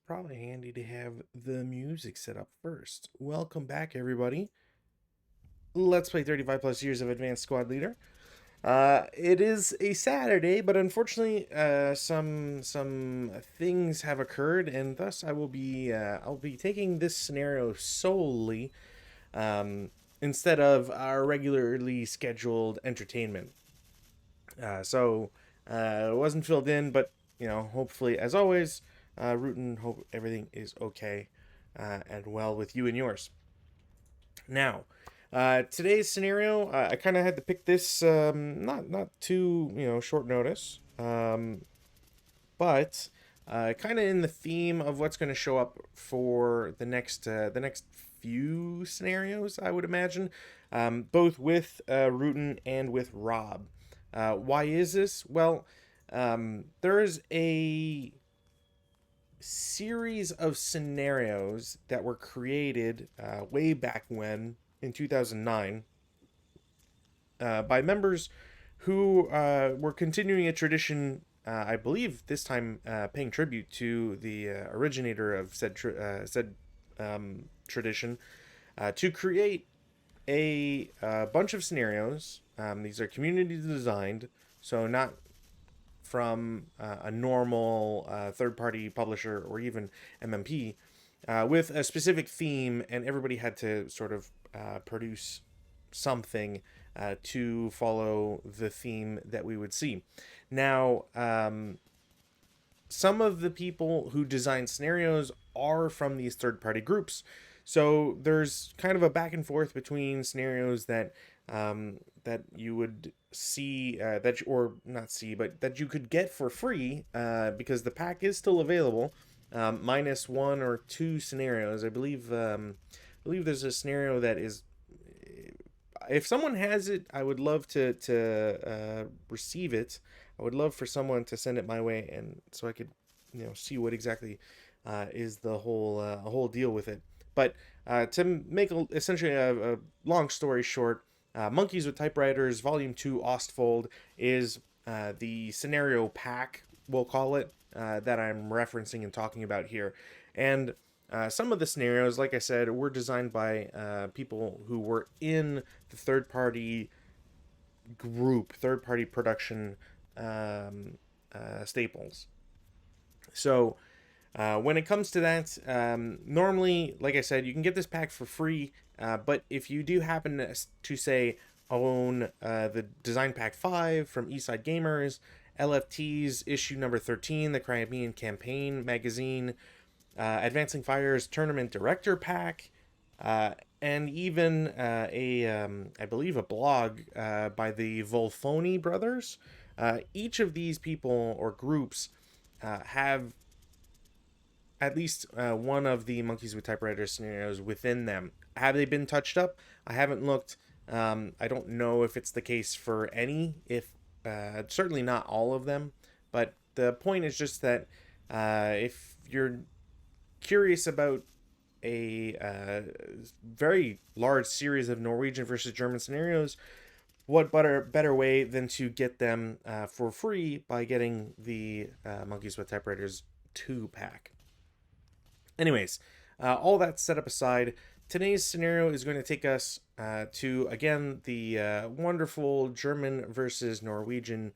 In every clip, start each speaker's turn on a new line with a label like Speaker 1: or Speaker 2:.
Speaker 1: Probably handy to have the music set up first. Welcome back, everybody. Let's play 35 plus years of Advanced Squad Leader. It is a Saturday, but unfortunately, some things have occurred, and thus I'll be taking this scenario solely instead of our regularly scheduled entertainment. It wasn't filled in, but hopefully, as always, rootin' hope everything is okay and well with you and yours. Now, today's scenario, I kind of had to pick this not too short notice, but kind of in the theme of what's going to show up for the next few scenarios, I would imagine, both with Rutan and with Rob. Why is this? Well, there is a series of scenarios that were created way back when in 2009 by members who were continuing a tradition, I believe this time paying tribute to the originator of said tradition, to create a bunch of scenarios. These are community designed, so not from a normal third party publisher or even MMP, with a specific theme, and everybody had to sort of produce something to follow the theme that we would see. Now, some of the people who design scenarios are from these third party groups. So there's kind of a back and forth between scenarios that you would see or not see, but that you could get for free because the pack is still available, minus one or two scenarios. I believe there's a scenario that is. If someone has it, I would love to receive it. I would love for someone to send it my way, and so I could see what exactly is the whole deal with it. But to make essentially a long story short, Monkeys with Typewriters Volume 2 Ostfold is the scenario pack, we'll call it, that I'm referencing and talking about here. And some of the scenarios, like I said, were designed by people who were in the third party group, third party production staples. So when it comes to that, normally, like I said, you can get this pack for free. But if you do happen to say own the Design Pack 5 from Eastside Gamers, LFT's issue number 13, the Crimean Campaign magazine, Advancing Fire's Tournament Director Pack, and even I believe, a blog by the Volfoni brothers. Each of these people or groups have at least one of the Monkeys with Typewriters scenarios within them. Have they been touched up? I haven't looked. I don't know if it's the case for any, if certainly not all of them. But the point is just that if you're curious about a very large series of Norwegian versus German scenarios, what better way than to get them for free by getting the Monkeys with Typewriters 2 pack? Anyways, all that set up aside, today's scenario is going to take us to, again, the wonderful German versus Norwegian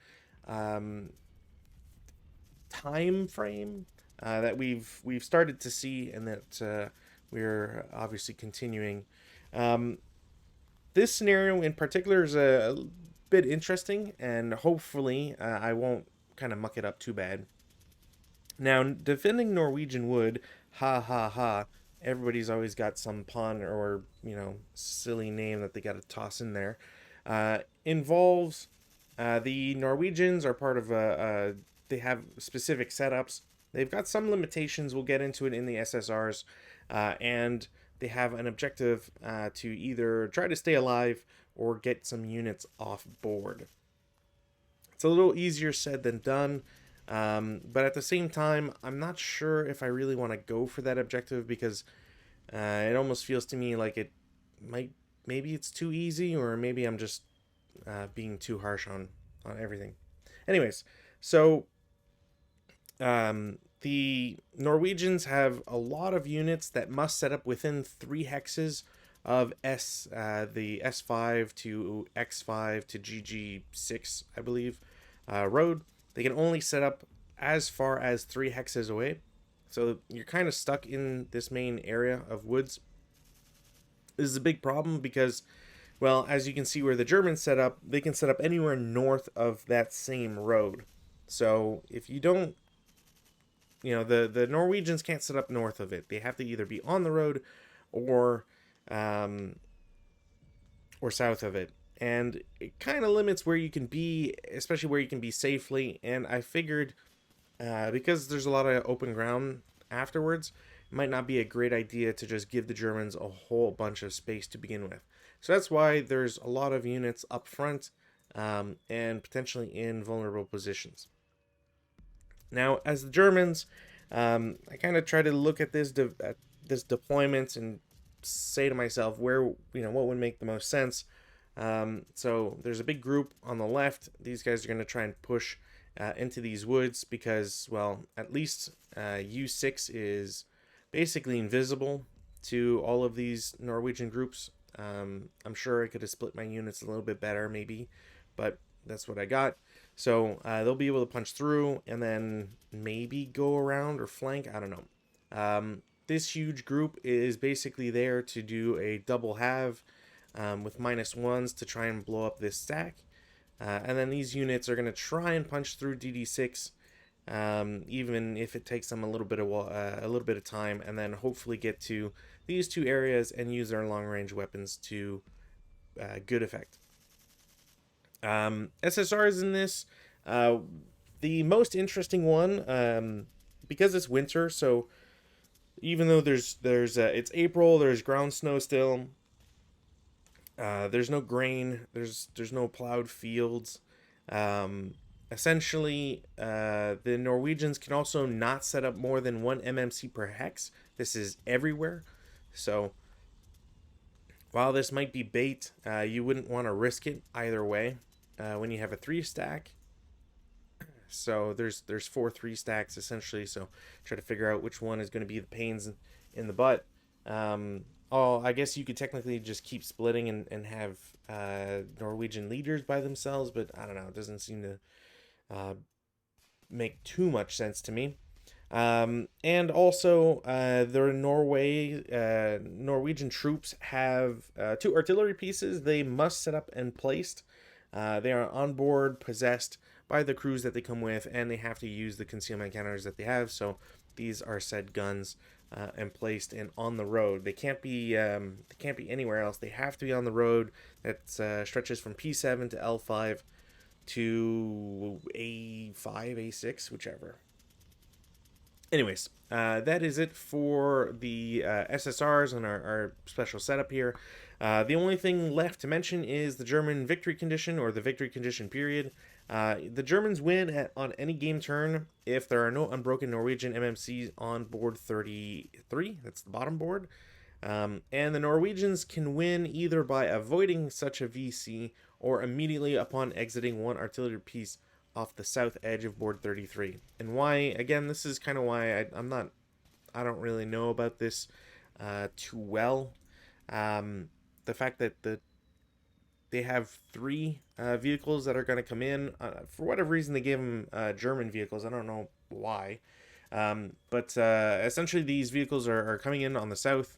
Speaker 1: um, time frame that we've started to see, and that we're obviously continuing. Um, this scenario in particular is a bit interesting, and hopefully I won't kind of muck it up too bad. Now, defending Norwegian wood, ha ha ha. Everybody's always got some pun or silly name that they got to toss in there. Involves the Norwegians are part of they have specific setups. They've got some limitations. We'll get into it in the SSRs, and they have an objective to either try to stay alive or get some units off board. It's a little easier said than done. But at the same time, I'm not sure if I really want to go for that objective, because it almost feels to me like it might, maybe it's too easy, or maybe I'm just being too harsh on everything. Anyways, so The Norwegians have a lot of units that must set up within 3 hexes of the S5 to X5 to GG6, I believe, road. They can only set up as far as 3 hexes away. So you're kind of stuck in this main area of woods. This is a big problem because, well, as you can see where the Germans set up, they can set up anywhere north of that same road. So if you don't, the Norwegians can't set up north of it. They have to either be on the road or um, or south of it. And it kind of limits where you can be, especially where you can be safely. And I figured because there's a lot of open ground afterwards, it might not be a great idea to just give the Germans a whole bunch of space to begin with. So that's why there's a lot of units up front and potentially in vulnerable positions. Now, as the Germans, I kind of try to look at this deployment and say to myself where what would make the most sense. So there's a big group on the left. These guys are going to try and push into these woods because, well, at least U6 is basically invisible to all of these Norwegian groups. I'm sure I could have split my units a little bit better, maybe, but that's what I got. So they'll be able to punch through and then maybe go around or flank. I don't know. This huge group is basically there to do a double halve with -1s to try and blow up this stack. And then these units are going to try and punch through DD6, even if it takes them a little bit of time, and then hopefully get to these two areas and use their long-range weapons to good effect. SSRs in this, the most interesting one, because it's winter, so even though there's it's April, there's ground snow still. There's no grain. There's no plowed fields. Essentially, the Norwegians can also not set up more than 1 MMC per hex. This is everywhere. So while this might be bait, you wouldn't want to risk it either way. When you have a 3-stack, so there's 4 3-stacks essentially. So try to figure out which one is going to be the pains in the butt. I guess you could technically just keep splitting and have Norwegian leaders by themselves, but I don't know. It doesn't seem to make too much sense to me. And also, the Norwegian troops have 2 artillery pieces they must set up and placed. They are on board, possessed by the crews that they come with, and they have to use the concealment counters that they have. So these are said guns and placed in on the road. They can't be anywhere else. They have to be on the road that stretches from P7 to L5 to A5, A6, whichever. Anyways, that is it for the SSRs and our special setup here. The only thing left to mention is the German victory condition, or the victory condition period. The Germans win on any game turn if there are no unbroken Norwegian MMCs on board 33. That's the bottom board. And the Norwegians can win either by avoiding such a VC or immediately upon exiting 1 artillery piece off the south edge of board 33. And why, again, this is kind of why I don't really know about this too well. The fact that they have 3 vehicles that are going to come in. For whatever reason, they gave them German vehicles. I don't know why. But essentially, these vehicles are coming in on the south.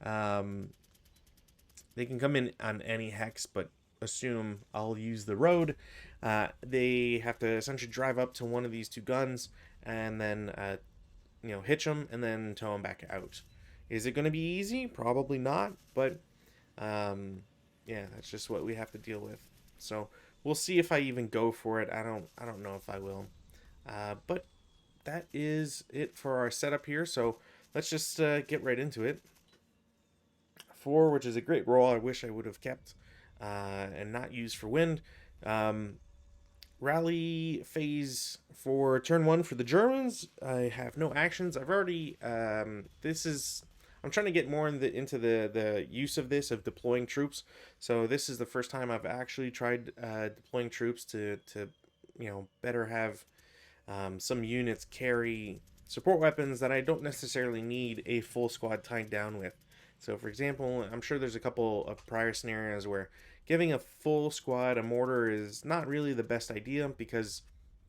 Speaker 1: They can come in on any hex, but assume I'll use the road. They have to essentially drive up to one of these 2 guns and then, hitch them and then tow them back out. Is it going to be easy? Probably not, but yeah, that's just what we have to deal with. So we'll see if I even go for it. I don't know if I will. But that is it for our setup here. So let's just get right into it. 4, which is a great roll. I wish I would have kept and not used for wind. Rally phase for turn 1 for the Germans. I have no actions. I've already I'm trying to get more into the use of this, of deploying troops. So this is the first time I've actually tried deploying troops to better have some units carry support weapons that I don't necessarily need a full squad tied down with. So, for example, I'm sure there's a couple of prior scenarios where giving a full squad a mortar is not really the best idea because,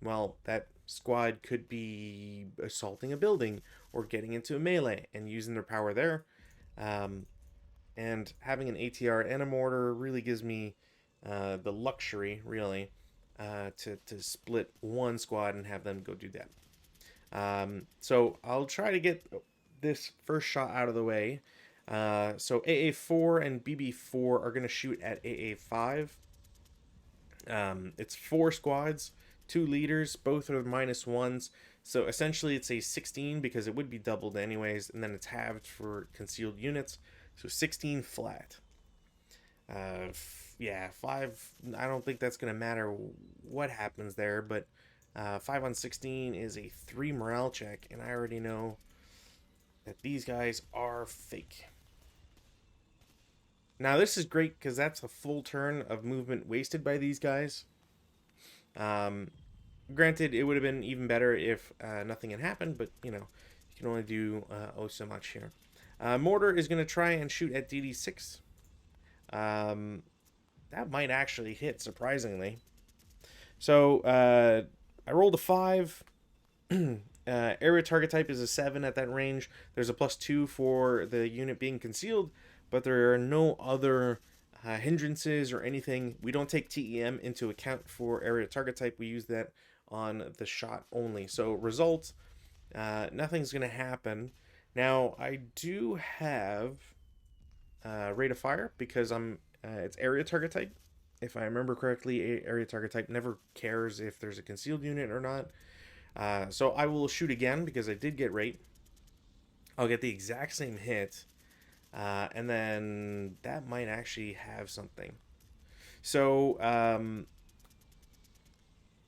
Speaker 1: well, that squad could be assaulting a building or getting into a melee and using their power there. Um, and having an ATR and a mortar really gives me the luxury, really, to split one squad and have them go do that. So I'll try to get this first shot out of the way. So AA4 and BB4 are going to shoot at AA5. It's 4 squads, 2 leaders, both are -1s. So essentially it's a 16 because it would be doubled anyways, and then it's halved for concealed units. So 16 flat. Yeah, 5, I don't think that's going to matter what happens there, but 5 on 16 is a 3 morale check, and I already know that these guys are fake. Now, this is great because that's a full turn of movement wasted by these guys. Granted, it would have been even better if nothing had happened, but, you can only do oh so much here. Mortar is going to try and shoot at DD6. That might actually hit, surprisingly. So, I rolled a 5. Area target type is a 7 at that range. There's a +2 for the unit being concealed, but there are no other hindrances or anything. We don't take TEM into account for area target type. We use that on the shot only. So result, nothing's going to happen. Now, I do have rate of fire because it's area target type. If I remember correctly, area target type never cares if there's a concealed unit or not. So I will shoot again because I did get rate. I'll get the exact same hit. And then that might actually have something. So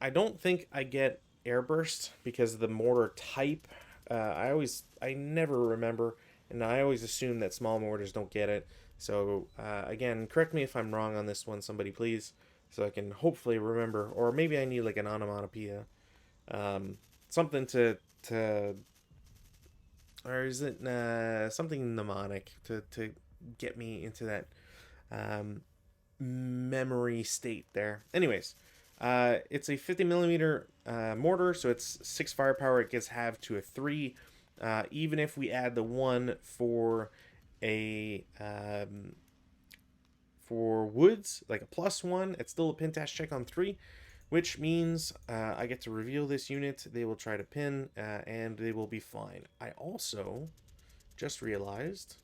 Speaker 1: I don't think I get airburst because of the mortar type. I never remember, and I always assume that small mortars don't get it. So again, correct me if I'm wrong on this one, somebody please, so I can hopefully remember. Or maybe I need like an onomatopoeia, something to or is it something mnemonic to get me into that memory state there. Anyways, it's a 50mm mortar, so it's 6 firepower. It gets halved to a 3. Even if we add the 1 for a for woods, like a +1, it's still a pin dash check on 3, which means I get to reveal this unit. They will try to pin, and they will be fine. I also just realized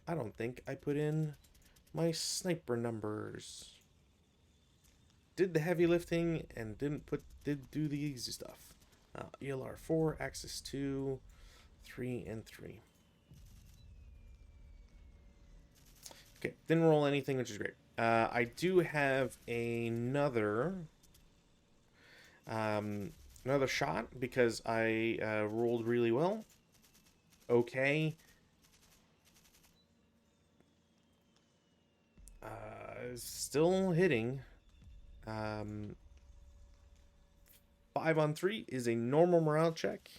Speaker 1: I don't think I put in my sniper numbers. Did the heavy lifting and did do the easy stuff. ELR 4, Axis 2, 3, and 3. Okay, didn't roll anything, which is great. I do have another shot because I rolled really well. Okay. Still hitting. 5 on 3 is a normal morale check.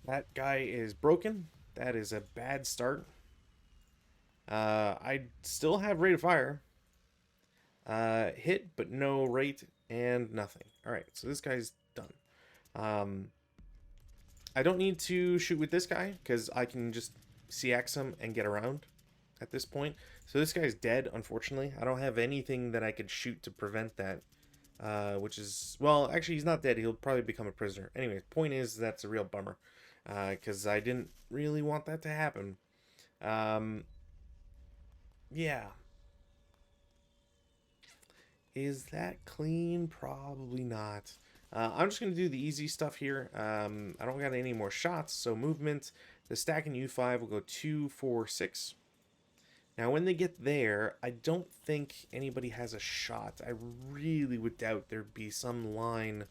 Speaker 1: That guy is broken. That is a bad start. I still have rate of fire. Hit, but no rate and nothing. Alright, so this guy's done. I don't need to shoot with this guy because I can just CX him and get around at this point. So this guy's dead, unfortunately. I don't have anything that I could shoot to prevent that. Which is, well, actually he's not dead. He'll probably become a prisoner. Anyways, point is that's a real bummer. Because I didn't really want that to happen. Yeah. Is that clean? Probably not. I'm just going to do the easy stuff here. I don't got any more shots, so movement. The stack in U5 will go 2, 4, 6. Now, when they get there, I don't think anybody has a shot. I really would doubt there'd be some line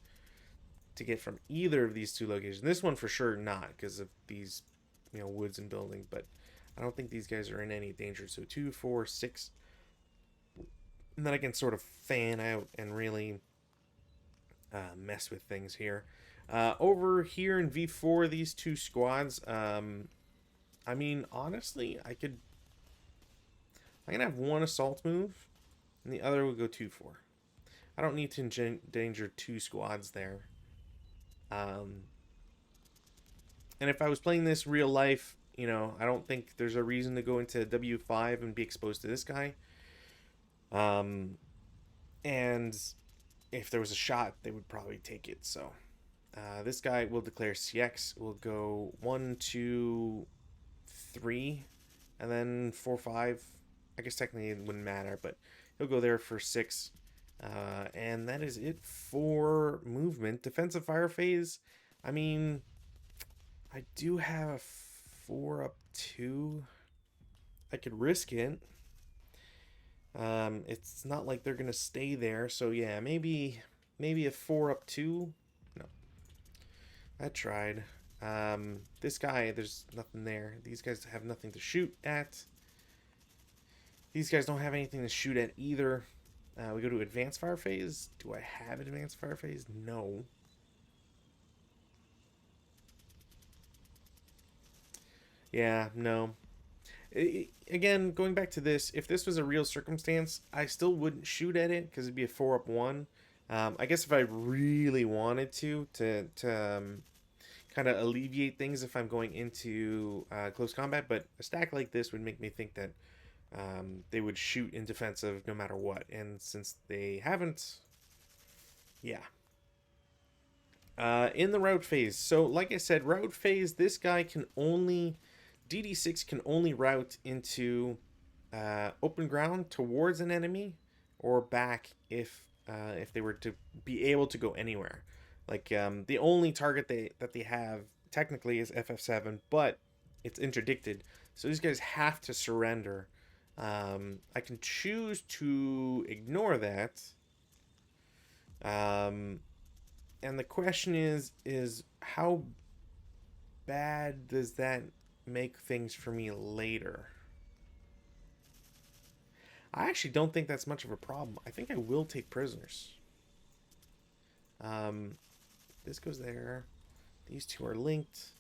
Speaker 1: to get from either of these two locations. This one for sure not, because of these, woods and building. But I don't think these guys are in any danger. So 2, 4, 6. And then I can sort of fan out and really mess with things here. Over here in V4, these two squads, I mean, honestly, I'm going to have one assault move, and the other will go 2-4. I don't need to endanger two squads there. And if I was playing this real life, you know, I don't think there's a reason to go into W5 and be exposed to this guy. And if there was a shot, they would probably take it. So this guy will declare CX. We'll go 1, 2, 3, and then 4, 5. I guess technically it wouldn't matter, but he'll go there for 6. And that is it for movement. Defensive fire phase. I mean, I do have a 4 up 2. I could risk it. It's not like they're gonna stay there, so yeah, maybe a 4 up 2. No, I tried. This guy, there's nothing there. These guys have nothing to shoot at. These guys don't have anything to shoot at either. We go to advanced fire phase. Do I have advanced fire phase? No. Yeah, no. Again, going back to this, if this was a real circumstance, I still wouldn't shoot at it because it'd be a 4 up 1. I guess if I really wanted to kind of alleviate things if I'm going into close combat, but a stack like this would make me think that they would shoot in defensive no matter what. And since they haven't, yeah. In the route phase, so like I said, route phase, this guy can only... DD6 can only route into open ground towards an enemy or back if they were to be able to go anywhere. Like the only target that they have technically is FF7, but it's interdicted, so these guys have to surrender. I can choose to ignore that. And the question is how bad does that make things for me later? I actually don't think that's much of a problem. I think I will take prisoners. This goes there. These two are linked.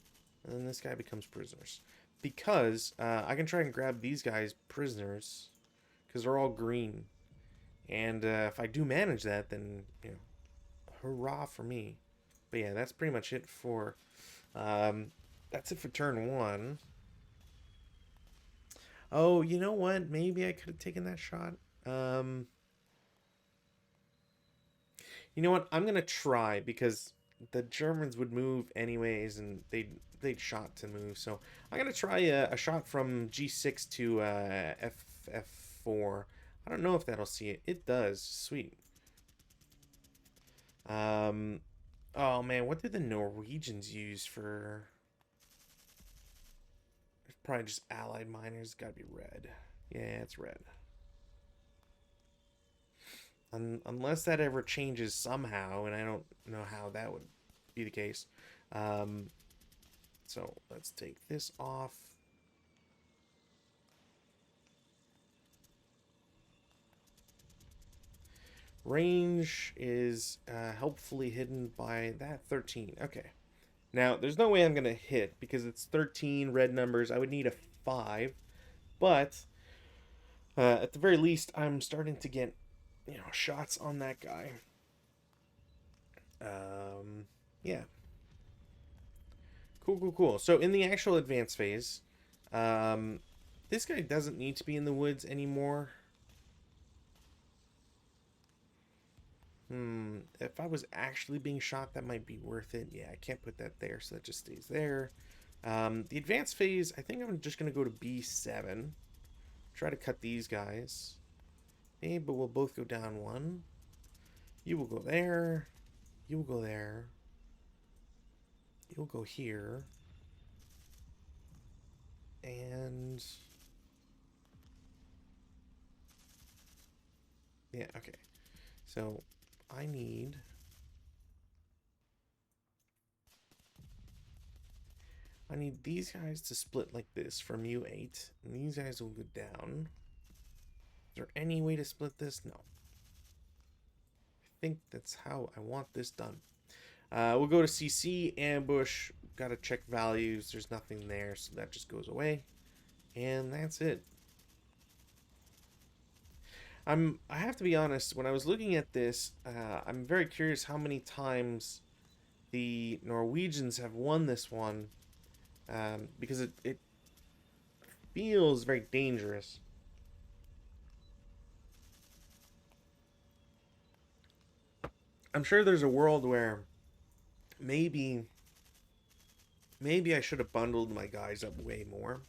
Speaker 1: And then this guy becomes prisoners. Because I can try and grab these guys prisoners. Because they're all green. And if I do manage that, then, you know, hurrah for me. But yeah, that's pretty much it for... that's it for turn 1. Oh, you know what? Maybe I could have taken that shot. You know what? I'm gonna try because the Germans would move anyways, and they'd shot to move. So I'm gonna try a shot from G6 to F4. I don't know if that'll see it. It does. Sweet. Oh man, what did the Norwegians use for? Probably just allied miners. Gotta be red. Yeah, it's red. Unless that ever changes somehow, and I don't know how that would be the case. So let's take this off. Range is helpfully hidden by that 13. Okay. Now, there's no way I'm going to hit because it's 13 red numbers. I would need a 5. But at the very least, I'm starting to get, you know, shots on that guy. Yeah. Cool. So in the actual advance phase, this guy doesn't need to be in the woods anymore. If I was actually being shot, that might be worth it. Yeah, I can't put that there, so that just stays there. The advanced phase, I think I'm just going to go to B7. Try to cut these guys. Okay, but we'll both go down 1. You will go there. You will go there. You'll go here. And... yeah, okay. So... I need these guys to split like this from U8, and these guys will go down. Is there any way to split this? No. I think that's how I want this done. We'll go to CC, ambush. Got to check values. There's nothing there, so that just goes away. And that's it. I have to be honest, when I was looking at this, I'm very curious how many times the Norwegians have won this one, because it feels very dangerous. I'm sure there's a world where maybe maybe I should have bundled my guys up way more.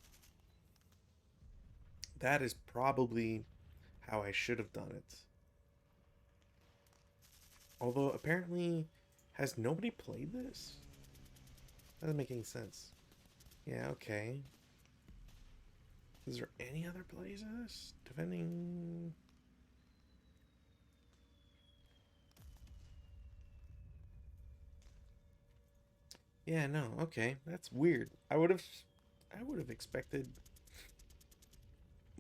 Speaker 1: That is probably how I should have done it. Although apparently, has nobody played this? That doesn't make any sense. Yeah, okay. Is there any other plays of this? Defending. Yeah, no, okay. That's weird. I would have expected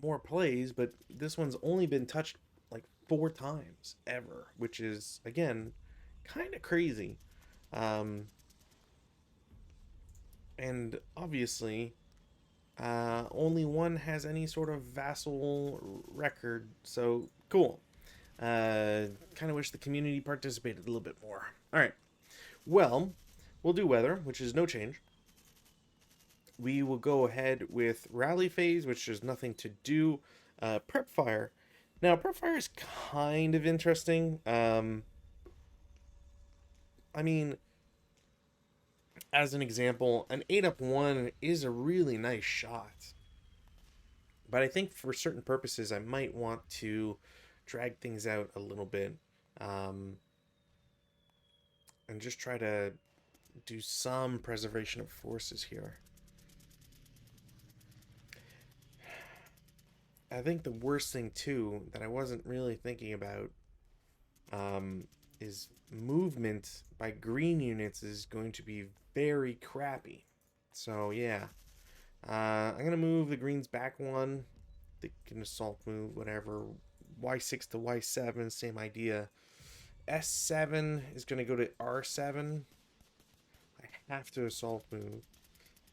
Speaker 1: more plays, but this one's only been touched like 4 times ever, which is again kind of crazy. Um, and obviously, only one has any sort of vassal record, so cool. Kind of wish the community participated a little bit more. All right, well, we'll do weather, which is no change. We will go ahead with rally phase, which there's nothing to do. Prep fire. Now, prep fire is kind of interesting. I mean, as an example, an 8 up 1 is a really nice shot. But I think for certain purposes, I might want to drag things out a little bit, um, and just try to do some preservation of forces here. I think the worst thing, too, that I wasn't really thinking about, is movement by green units is going to be very crappy. So, yeah. I'm going to move the greens back one. They can assault move, whatever. Y6 to Y7, same idea. S7 is going to go to R7. I have to assault move.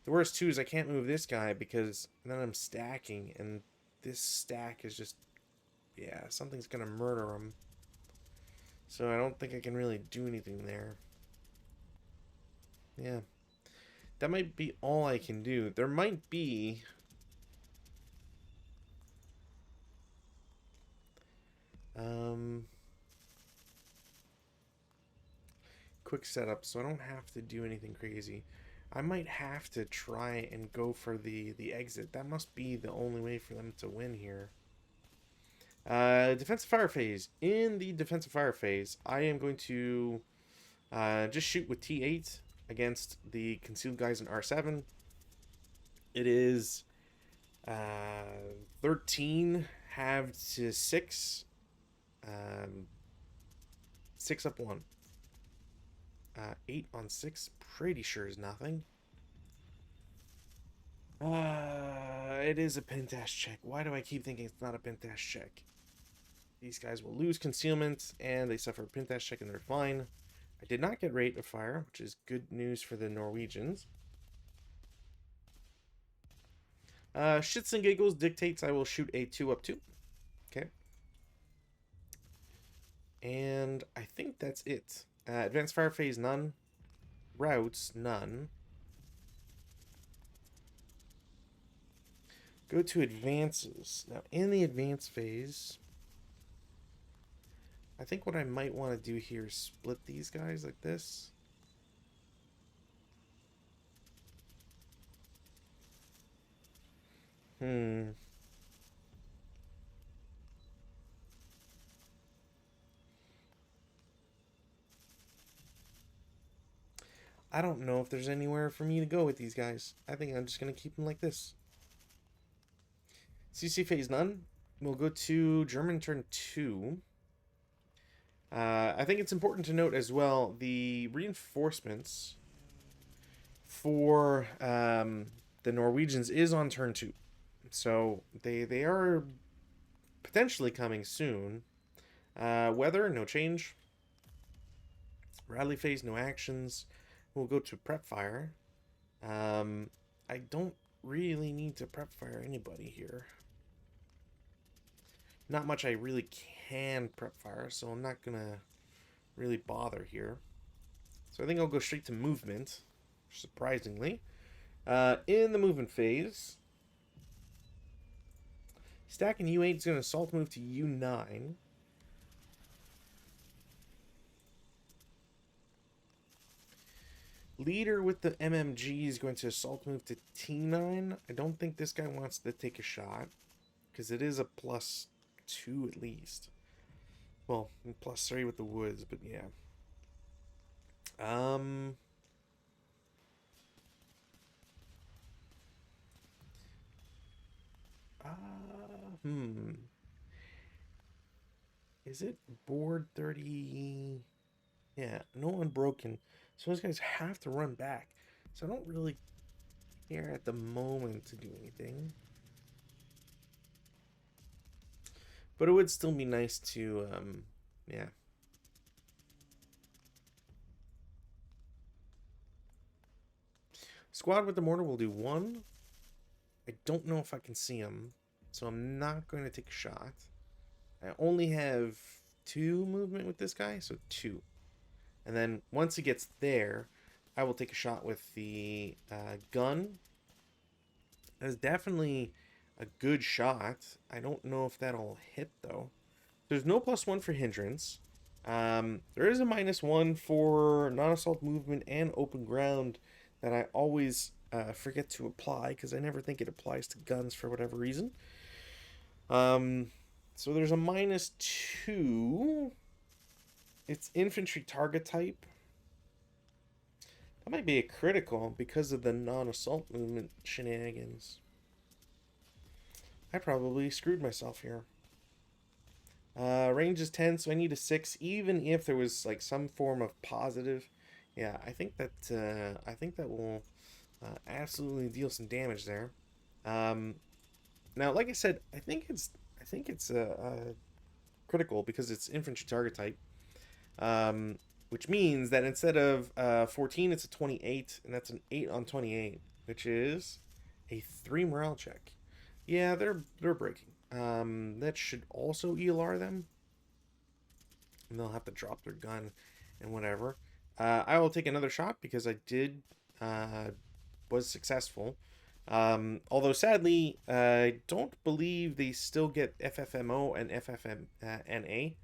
Speaker 1: The worst, too, is I can't move this guy because then I'm stacking, and this stack is just, yeah, something's going to murder him. So I don't think I can really do anything there. Yeah. That might be all I can do. There might be... quick setup, so I don't have to do anything crazy. I might have to try and go for the exit. That must be the only way for them to win here. Defensive fire phase. In the defensive fire phase, I am going to just shoot with T8 against the concealed guys in R7. It is 13 halved to 6. 6 up 1. 8 on 6, pretty sure is nothing. It is a pentash check. Why do I keep thinking it's not a pentash check? These guys will lose concealment, and they suffer a pentash check, and they're fine. I did not get rate of fire, which is good news for the Norwegians. Shits and giggles dictates I will shoot a 2 up 2. Okay. And I think that's it. Advanced fire phase, none. Routes, none. Go to advances. Now, in the advance phase, I think what I might want to do here is split these guys like this. I don't know if there's anywhere for me to go with these guys. I think I'm just going to keep them like this. CC phase none. We'll go to German turn 2. I think it's important to note as well the reinforcements for the Norwegians is on turn 2. So they are potentially coming soon. Weather, no change. Rally phase, no actions. We'll go to prep fire. I don't really need to prep fire anybody here. Not much I really can prep fire, so I'm not gonna really bother here. So I think I'll go straight to movement, surprisingly. In the movement phase, stacking U8 is going to assault move to U9. Leader with the MMG is going to assault move to T9. I don't think this guy wants to take a shot, because it is a +2 at least. Well, +3 with the woods, but yeah. Is it board 30? Yeah, no unbroken. So those guys have to run back. So I don't really care at the moment to do anything. But it would still be nice to, yeah. Squad with the mortar will do 1. I don't know if I can see him, so I'm not going to take a shot. I only have 2 movement with this guy, so 2. And then once he gets there, I will take a shot with the gun. That's definitely a good shot. I don't know if that'll hit, though. There's no +1 for hindrance. There is a -1 for non-assault movement and open ground that I always forget to apply because I never think it applies to guns for whatever reason. So there's a -2. It's infantry target type. That might be a critical because of the non-assault movement shenanigans. I probably screwed myself here. Range is 10, so I need a 6, even if there was like some form of positive. Yeah, I think that will absolutely deal some damage there. Now, like I said, I think it's critical because it's infantry target type, which means that instead of 14, it's a 28, and that's an 8 on 28, which is a 3 morale check. Yeah, they're breaking. That should also ELR them, and they'll have to drop their gun and whatever. I will take another shot because I did was successful. Although sadly, I don't believe they still get FFMO and FFNA.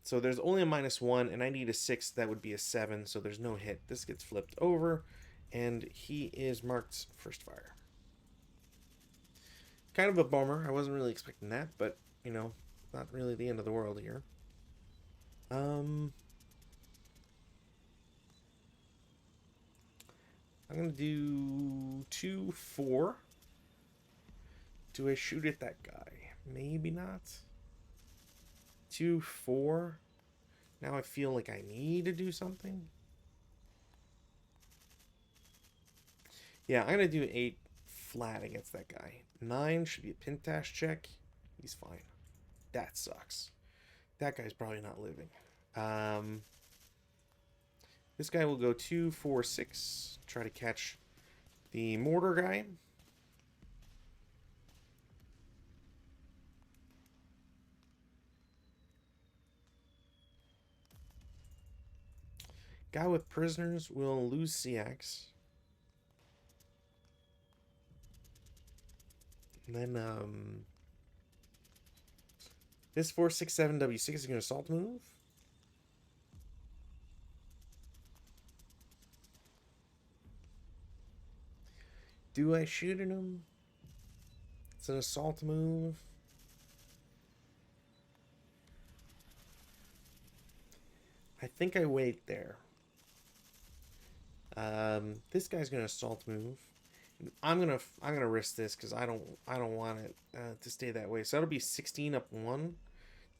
Speaker 1: So there's only a -1, and I need a 6. That would be a 7. So there's no hit. This gets flipped over, and he is marked first fire. Kind of a bummer. I wasn't really expecting that, but you know, not really the end of the world here. I'm gonna do 2-4. Do I shoot at that guy? Maybe not. 2-4. Now I feel like I need to do something. Yeah, I'm gonna do 8 flat against that guy. 9 should be a pintash check. He's fine. That sucks. That guy's probably not living. This guy will go 2-4-6. Try to catch the mortar guy. Guy with prisoners will lose CX. And then this 467W6 is going to assault move. Do I shoot at him? It's an assault move. I think I wait there. This guy's gonna assault move. I'm gonna risk this because I don't want it to stay that way. So that'll be 16 up 1,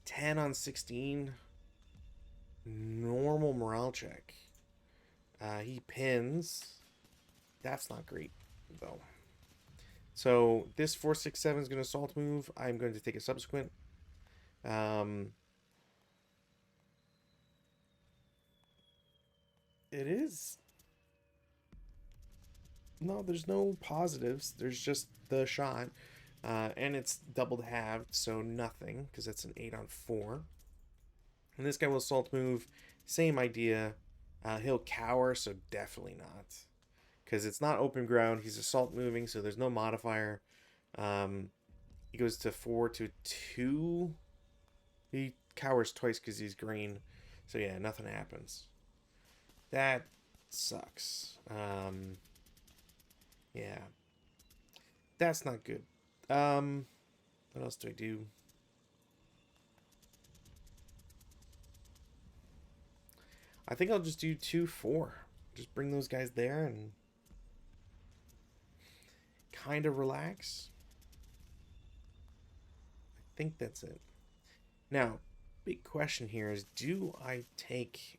Speaker 1: 10 on 16. Normal morale check. He pins. That's not great though. So this 467 is gonna assault move. I'm going to take a subsequent. It is. No, there's no positives. There's just the shot. And it's doubled halved, so nothing, because it's an 8 on 4. And this guy will assault move. Same idea. He'll cower, so definitely not. Because it's not open ground. He's assault moving, so there's no modifier. He goes to 4 to 2. He cowers twice because he's green. So yeah, nothing happens. That sucks. Yeah. That's not good. What else do I do? I think I'll just do 2-4. Just bring those guys there and kind of relax. I think that's it. Now, big question here is, do I take...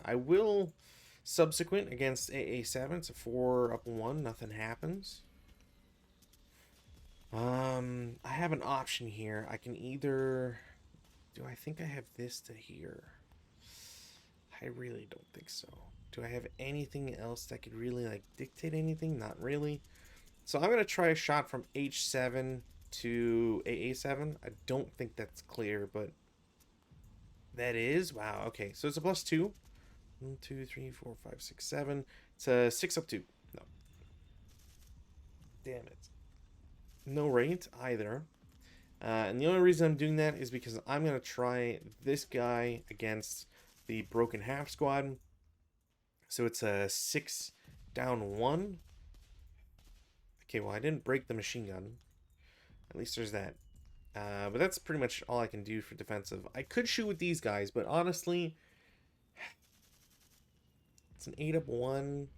Speaker 1: I will subsequent against AA7. It's a 4 up 1. Nothing happens. I have an option here. I can either... Do I think I have this to here? I really don't think so. Do I have anything else that could really like dictate anything? Not really. So I'm going to try a shot from H7 to AA7. I don't think that's clear, but that is. Wow, okay. So it's a +2. 1, 2, 3, 4, 5, 6, 7. It's a 6 up 2. No. Damn it. No rate either. And the only reason I'm doing that is because I'm going to try this guy against the broken half squad. So it's a 6 down 1. Okay, well, I didn't break the machine gun. At least there's that. But that's pretty much all I can do for defensive. I could shoot with these guys, but honestly, it's an 8 up 1.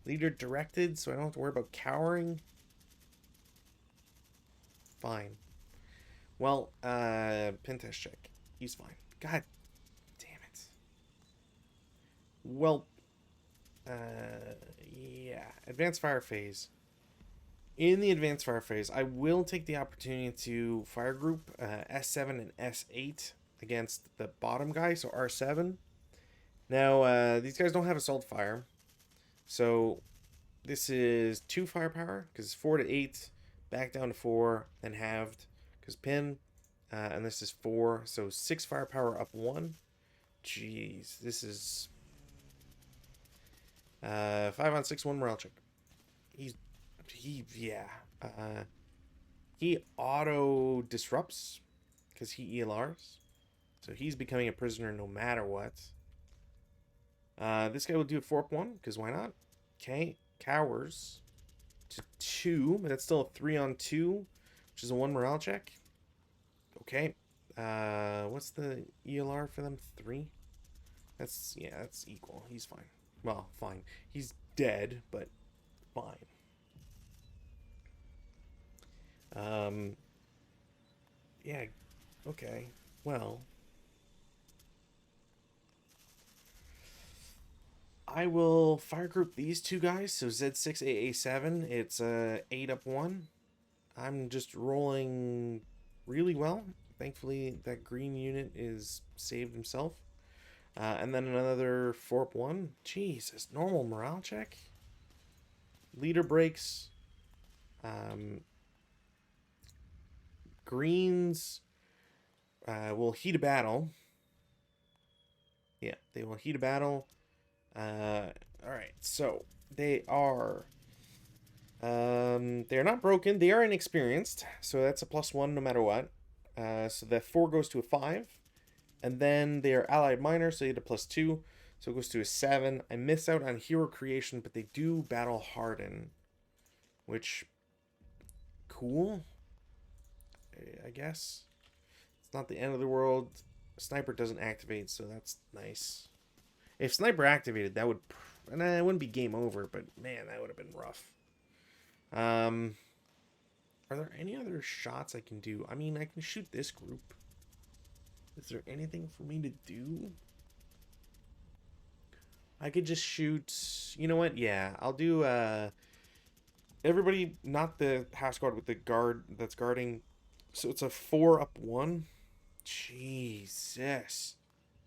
Speaker 1: Leader directed, so I don't have to worry about cowering. Fine. Well, pin test check. He's fine. God damn it. Well, yeah. Advanced fire phase. In the advanced fire phase, I will take the opportunity to fire group S7 and S8 against the bottom guy, so R7. Now, these guys don't have assault fire. So, this is 2 firepower, because it's 4 to 8, back down to 4, then halved, because pin. And this is 4, so 6 firepower up 1. Jeez, this is 5 on 6, 1 morale check. He auto disrupts because he ELRs, so he's becoming a prisoner no matter what. This guy will do a 4 up 1 because why not? Okay, cowers to 2, but that's still a 3 on 2, which is a 1 morale check. Okay. What's the ELR for them? 3? That's equal. He's fine. Well, fine. He's dead, but fine. Yeah, okay. Well, I will fire group these two guys. So Z6 AA7, it's 8 up 1. I'm just rolling really well. Thankfully, that green unit is saved himself. And then another 4 up 1. Jesus, normal morale check. Leader breaks. Greens will heat a battle. Yeah, they will heat a battle. Alright, so they are not broken. They are inexperienced, so that's a +1 no matter what. So that 4 goes to a 5. And then they are allied minor, so you get a +2. So it goes to a 7. I miss out on hero creation, but they do battle harden. Which, cool, I guess. It's not the end of the world. Sniper doesn't activate, so that's nice. If Sniper activated, that would... And it wouldn't be game over, but man, that would have been rough. Are there any other shots I can do? I mean, I can shoot this group. Is there anything for me to do? I could just shoot... You know what? Yeah, I'll do... Everybody, not the half squad with the guard that's guarding. So it's a 4 up 1. Jesus.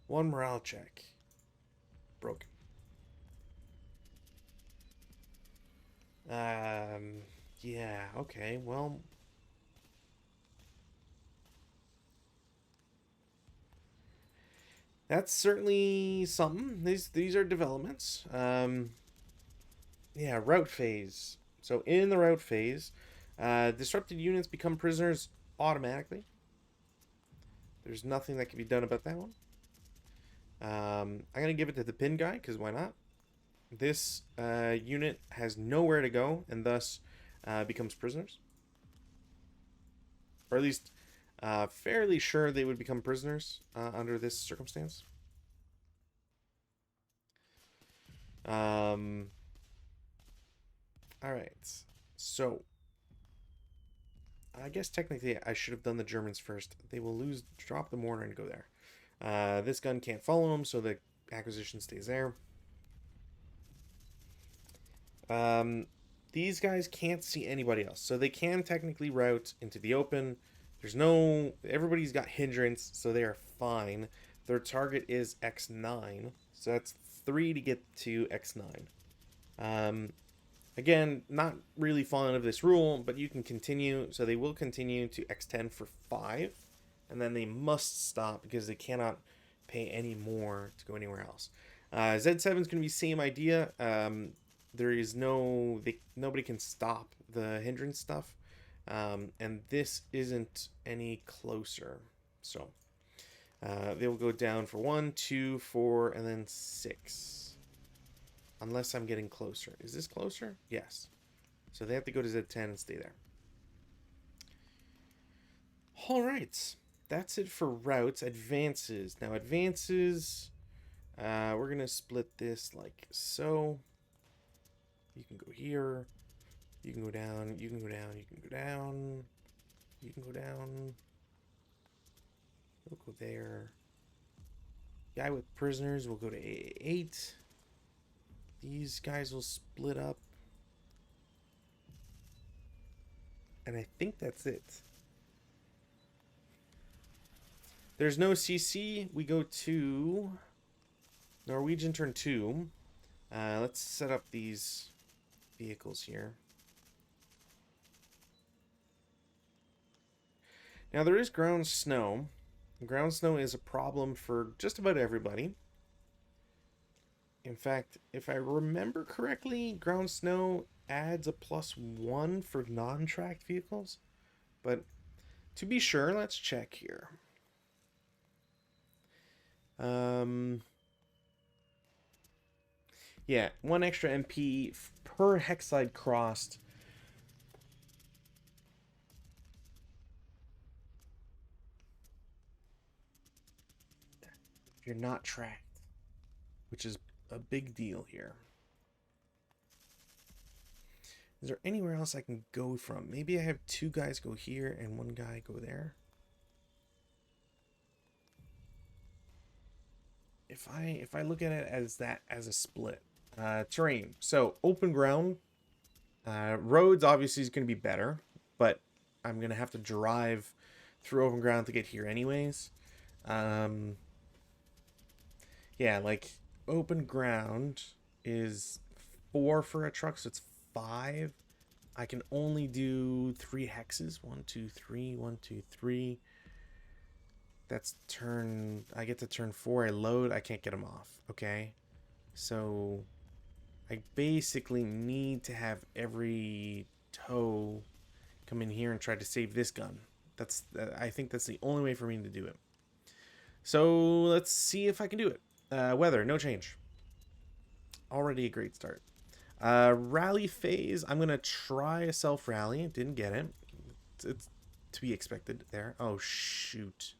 Speaker 1: 1 morale check. broken. Yeah, okay, well, that's certainly something. These are developments. Yeah, route phase. So in the route phase, disrupted units become prisoners automatically. There's nothing that can be done about that one. I'm gonna give it to the pin guy because why not? This unit has nowhere to go and thus becomes prisoners, or at least fairly sure they would become prisoners under this circumstance. Um, all right, so I guess technically I should have done the Germans first. They will lose, drop the mortar and go there. This gun can't follow them, so the acquisition stays there. These guys can't see anybody else, so they can technically route into the open. There's no, everybody's got hindrance, so they are fine. Their target is X9, so that's 3 to get to X9. Again, not really fond of this rule, but you can continue. So they will continue to X10 for 5, and then they must stop because they cannot pay any more to go anywhere else. Z7 is going to be same idea. There is nobody can stop the hindrance stuff, and this isn't any closer. So they will go down for 1, 2, 4, and then 6. Unless I'm getting closer. Is this closer? Yes. So they have to go to Z10 and stay there. All right. That's it for routes. Advances. Now, advances, we're going to split this like so. You can go here. You can go down. You can go down. You can go down. You can go down. We'll go there. Guy with prisoners will go to A8. These guys will split up. And I think that's it. There's no CC. We go to Norwegian turn 2. Let's set up these vehicles here. Now there is ground snow. Ground snow is a problem for just about everybody. In fact, if I remember correctly, ground snow adds a +1 for non-tracked vehicles. But to be sure, let's check here. Yeah, 1 extra MP per hexside crossed. If you're not tracked, which is a big deal here. Is there anywhere else I can go from? Maybe I have 2 guys go here and 1 guy go there. If I look at it as a split. Terrain. So open ground. Roads obviously is going to be better, but I'm going to have to drive through open ground to get here anyways. Yeah, like open ground is 4 for a truck, so it's 5. I can only do 3 hexes. 1, 2, 3, 1, 2, 3. That's turn, I get to turn 4, I load, I can't get them off, okay? So I basically need to have every tow come in here and try to save this gun. I think that's the only way for me to do it. So let's see if I can do it. Weather, no change. Already a great start. Rally phase, I'm going to try a self-rally. Didn't get it. It's to be expected there. Oh, shoot.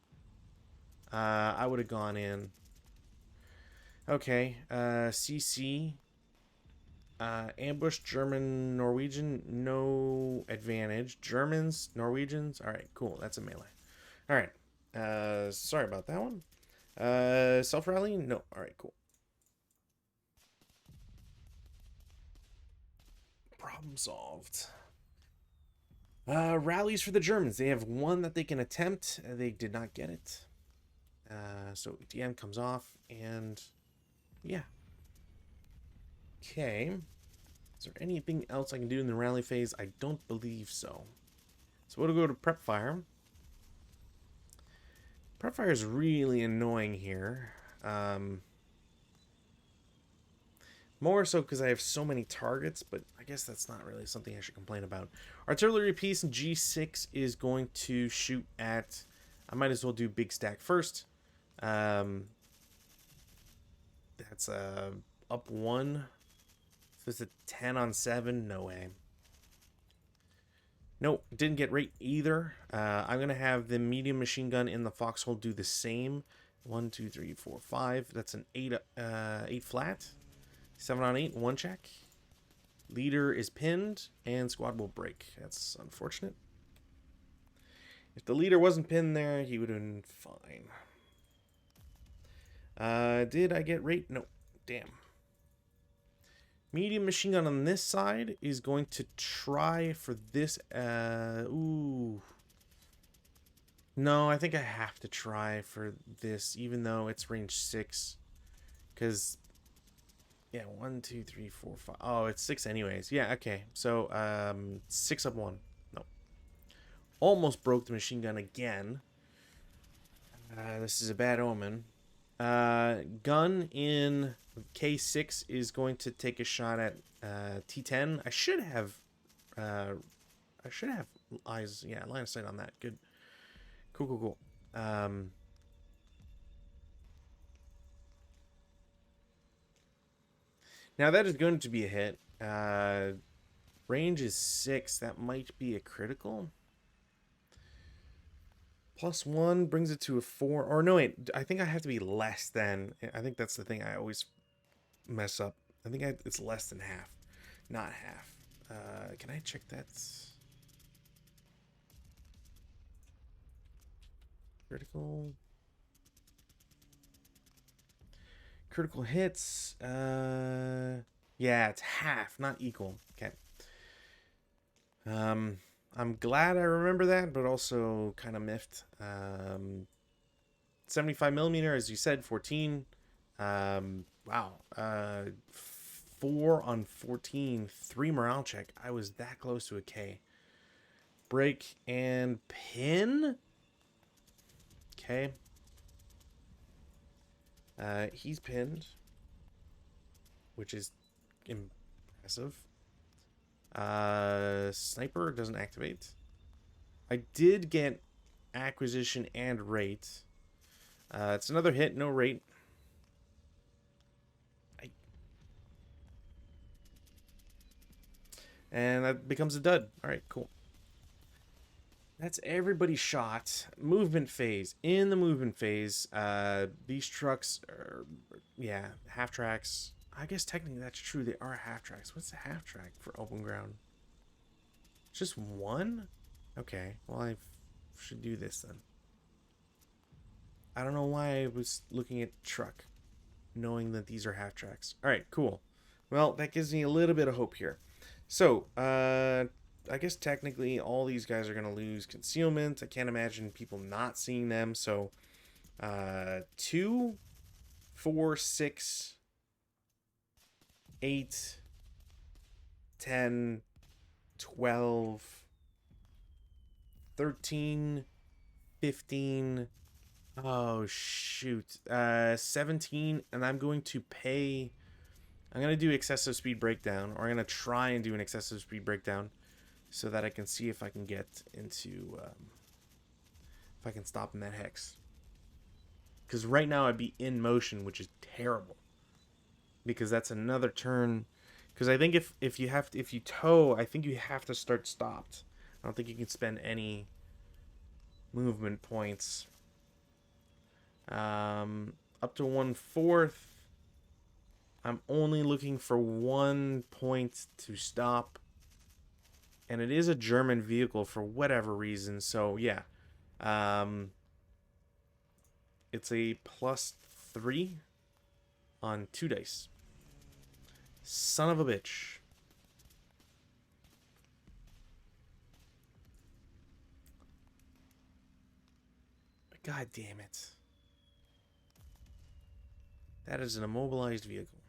Speaker 1: I would have gone in. Okay, CC. Ambush, German, Norwegian, no advantage. Germans, Norwegians, alright, cool, that's a melee. Alright, sorry about that one. Self-rally, no, alright, cool. Problem solved. Rallies for the Germans. They have 1 that they can attempt. They did not get it. So DM comes off, and yeah, Okay. Is there anything else I can do in the rally phase? I don't believe so. So we'll go to prep fire. Prep fire is really annoying here. More so because I have so many targets, but I guess that's not really something I should complain about. Artillery piece in G6 is going to shoot at... I might as well do big stack first. That's up 1. So it's a 10 on 7. No way. Nope, didn't get rate either. I'm going to have the medium machine gun in the foxhole do the same. 1, 2, 3, 4, 5. That's an 8 flat. 7 on 8, 1 check. Leader is pinned, and squad will break. That's unfortunate. If the leader wasn't pinned there, he would have been fine. Did I get rate? No. Damn. Medium machine gun on this side is going to try for this. Ooh. No, I think I have to try for this, even though it's range 6. Because, yeah, 1, 2, 3, 4, 5. Oh, it's 6 anyways. Yeah, okay. So, 6 up 1. No. Almost broke the machine gun again. This is a bad omen. Gun in K6 is going to take a shot at T10. I should have eyes, yeah, line of sight on that. Good. Cool. Now that is going to be a hit. Range is 6. That might be a critical. +1 brings it to a 4. Or no, wait. I think I have to be less than. I think that's the thing I always mess up. I think it's less than half, not half. Can I check that? Critical. Critical hits. Yeah, it's half, not equal. Okay. I'm glad I remember that, but also kind of miffed. 75mm, as you said, 14. Wow. 4 on 14, 3 morale check. I was that close to a K. Break and pin. Okay. He's pinned, which is impressive. Sniper doesn't activate. I did get acquisition and rate. It's another hit, no rate. And that becomes a dud. All right, cool. That's everybody shot. Movement phase. In the movement phase, these trucks are, yeah, half tracks. I guess technically that's true. They are half tracks. What's a half track for open ground? Just 1? Okay, well, I should do this then. I don't know why I was looking at truck, knowing that these are half tracks. All right, cool. Well, that gives me a little bit of hope here. So, I guess technically all these guys are going to lose concealment. I can't imagine people not seeing them. So, 2, 4, 6, 8, 10, 12, 13, 15. Oh, shoot. 17. And I'm going to pay... I'm going to do excessive speed breakdown. Or I'm going to try and do an excessive speed breakdown. So that I can see if I can get into... if I can stop in that hex. Because right now I'd be in motion, which is terrible. Because that's another turn. Because I think if you tow, I think you have to start stopped. I don't think you can spend any movement points. Up to 1/4. I'm only looking for 1 point to stop. And it is a German vehicle for whatever reason. So, yeah. It's a +3 on 2 dice. Son of a bitch. God damn it. That is an immobilized vehicle.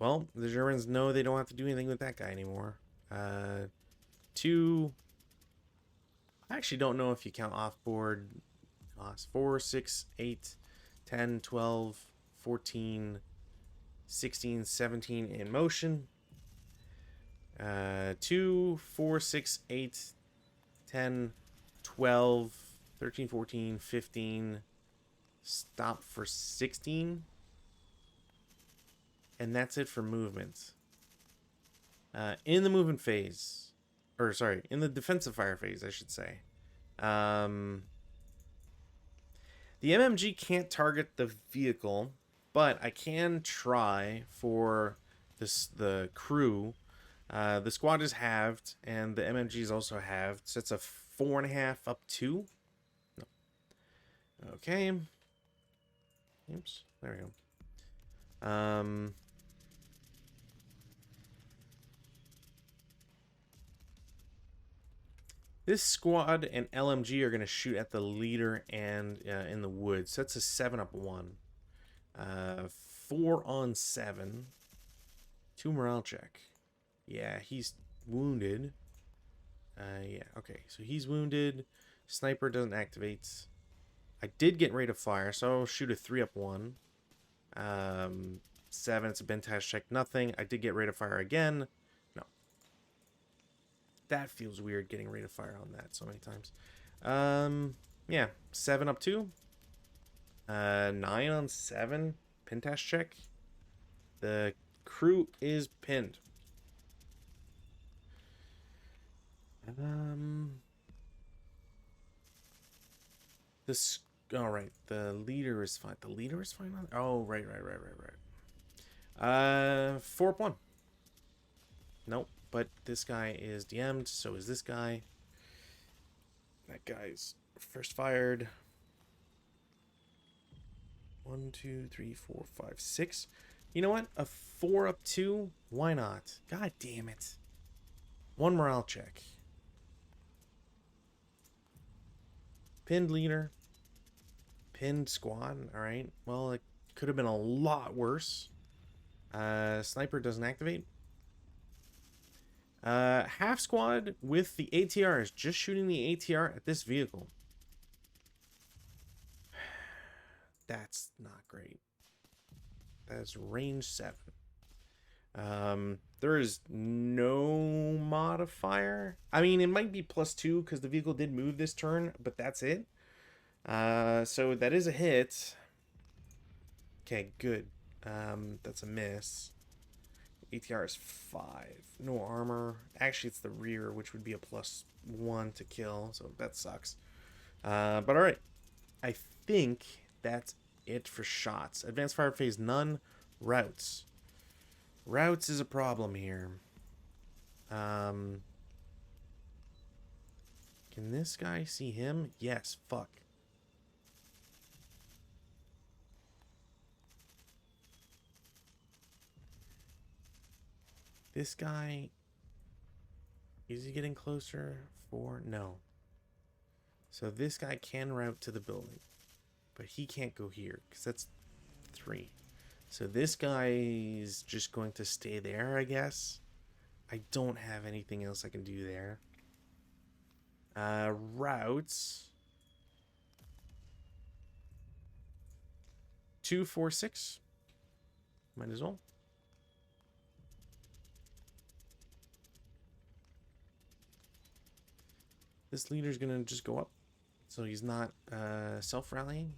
Speaker 1: Well, the Germans know they don't have to do anything with that guy anymore. 2. I actually don't know if you count off-board costs. 4, 6, 8, 10, 12, 14, 16, 17 in motion. 2, 4, 6, 8, 10, 12, 13, 14, 15. Stop for 16. And that's it for movement. In the movement phase, or sorry, in the defensive fire phase, I should say. The MMG can't target the vehicle, but I can try for the crew. The squad is halved, and the MMG is also halved, so it's a 4.5 up 2. No. Okay. Oops, there we go. This squad and LMG are going to shoot at the leader and in the woods. So that's a 7 up 1. 4 on 7. 2 morale check. Yeah, he's wounded. Yeah, okay. So he's wounded. Sniper doesn't activate. I did get rate of fire, so I'll shoot a 3 up 1. 7, it's a Bentash check, nothing. I did get rate of fire again. No. That feels weird, getting rate of fire on that so many times. Yeah, 7 up 2. 9 on 7. Pentash check. The crew is pinned. This. All right, the leader is fine. The leader is fine on. Oh, right. 4 up 1. Nope. But this guy is DM'd. So is this guy. That guy's first fired. 1, 2, 3, 4, 5, 6. You know what? A 4 up 2. Why not? God damn it. 1 morale check. Pinned leader. Pinned squad. Alright. Well, it could have been a lot worse. Sniper doesn't activate. Half squad with the ATR is just shooting the ATR at this vehicle. That's not great. That's range 7. There is no modifier. I mean, it might be +2 because the vehicle did move this turn, but that's it. So that is a hit. Okay, good. That's a miss. ATR is 5. No armor. Actually, it's the rear, which would be a +1 to kill, so that sucks. But alright. I think that's it for shots. Advanced fire phase, none. Routes. Routes is a problem here. Can this guy see him? Yes, fuck. This guy, is he getting closer? 4? No. So this guy can route to the building, but he can't go here because that's 3. So this guy is just going to stay there, I guess. I don't have anything else I can do there. Routes. 2, 4, 6. Might as well. This leader's gonna just go up, so he's not self-rallying.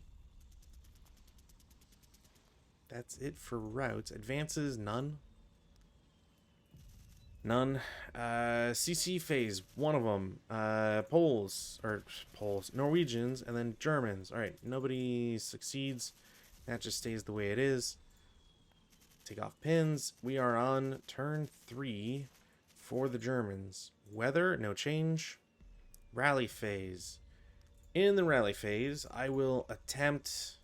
Speaker 1: That's it for routes. Advances, none. None. CC phase, one of them. Poles, Norwegians, and then Germans. Alright, nobody succeeds. That just stays the way it is. Take off pins. We are on turn 3 for the Germans. Weather, no change. Rally phase. In the rally phase, I will attempt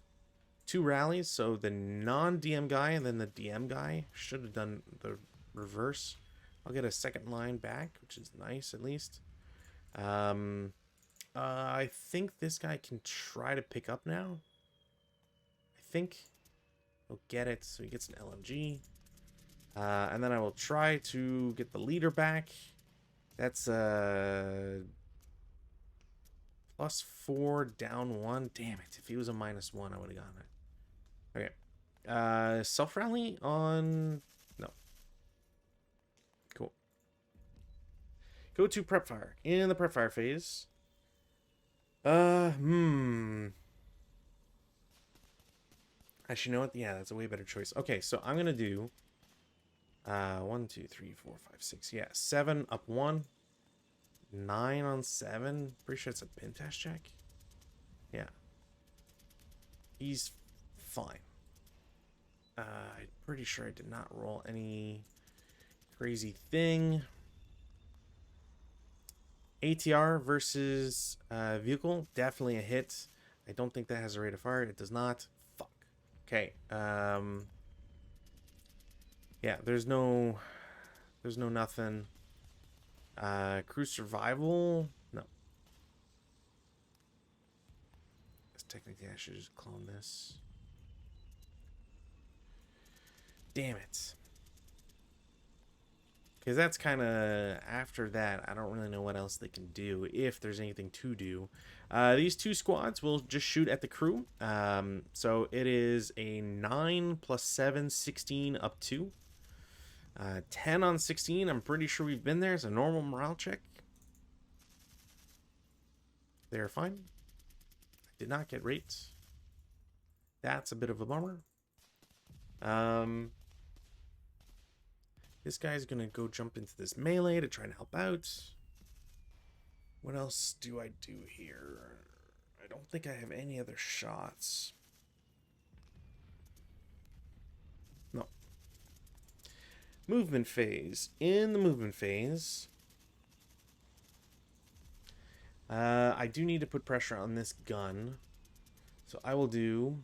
Speaker 1: 2 rallies. So the non-DM guy and then the DM guy. Should have done the reverse. I'll get a second line back, which is nice at least. I think this guy can try to pick up now. I think he'll get it, so he gets an LMG. And then I will try to get the leader back. That's +4, down 1. Damn it. If he was a -1, I would have gotten it. Okay. Self-rally on... No. Cool. Go to prep fire. In the prep fire phase. Actually, you know what? Yeah, that's a way better choice. Okay, so I'm gonna do 1, 2, 3, 4, 5, 6. Yeah, 7 up 1. 9 on 7. Pretty sure it's a pin test check. Yeah. He's fine. I'm pretty sure I did not roll any crazy thing. ATR versus vehicle, definitely a hit. I don't think that has a rate of fire. It does not. Fuck. Okay. Yeah, there's no nothing. Crew survival. No. Technically, I should just clone this. Damn it. Because that's kind of... After that, I don't really know what else they can do, if there's anything to do. These two squads will just shoot at the crew. So it is a 9 + 7, 16 up 2. 10 on 16, I'm pretty sure we've been there. It's a normal morale check. They're fine. Did not get rates. That's a bit of a bummer. This guy's gonna go jump into this melee to try and help out. What else do I do here? I don't think I have any other shots. No. Movement phase. In the movement phase, I do need to put pressure on this gun. So I will do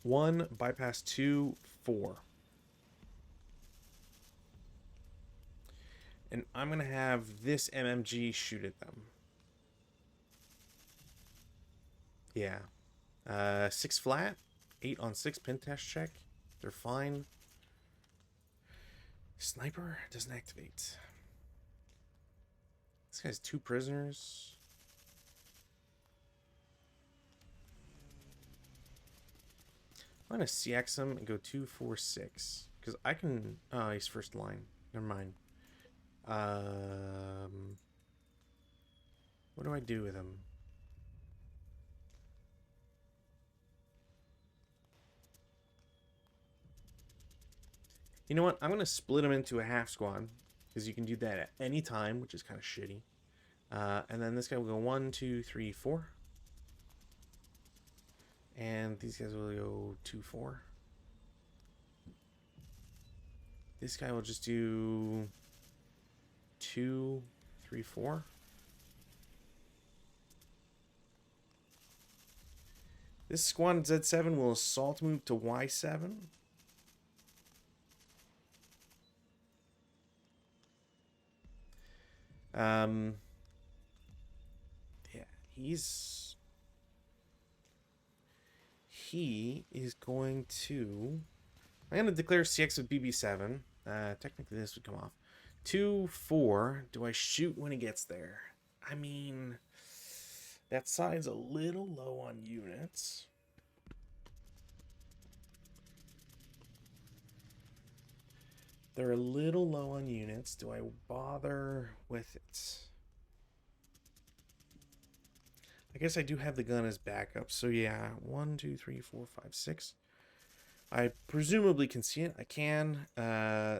Speaker 1: 1, bypass 2, 4. And I'm going to have this MMG shoot at them. Yeah. 6 flat, 8 on 6 pin test check. They're fine. Sniper doesn't activate. This guy's 2 prisoners. I'm going to CX him and go 2, 4, 6. Because I can... Oh, he's first line. Never mind. What do I do with him? You know what? I'm going to split him into a half squad. Because you can do that at any time, which is kind of shitty. And then this guy will go 1, 2, 3, 4. And these guys will go 2, 4. This guy will just do 2, 3, 4. This squad Z7 will assault move to Y7. Yeah, he is going to... I'm going to declare CX with BB7. Technically, this would come off. 2, 4. Do I shoot when he gets there? I mean, that side's a little low on units. They're a little low on units. Do I bother with it? I guess I do have the gun as backup. So yeah, 1, 2, 3, 4, 5, 6. I presumably can see it. I can.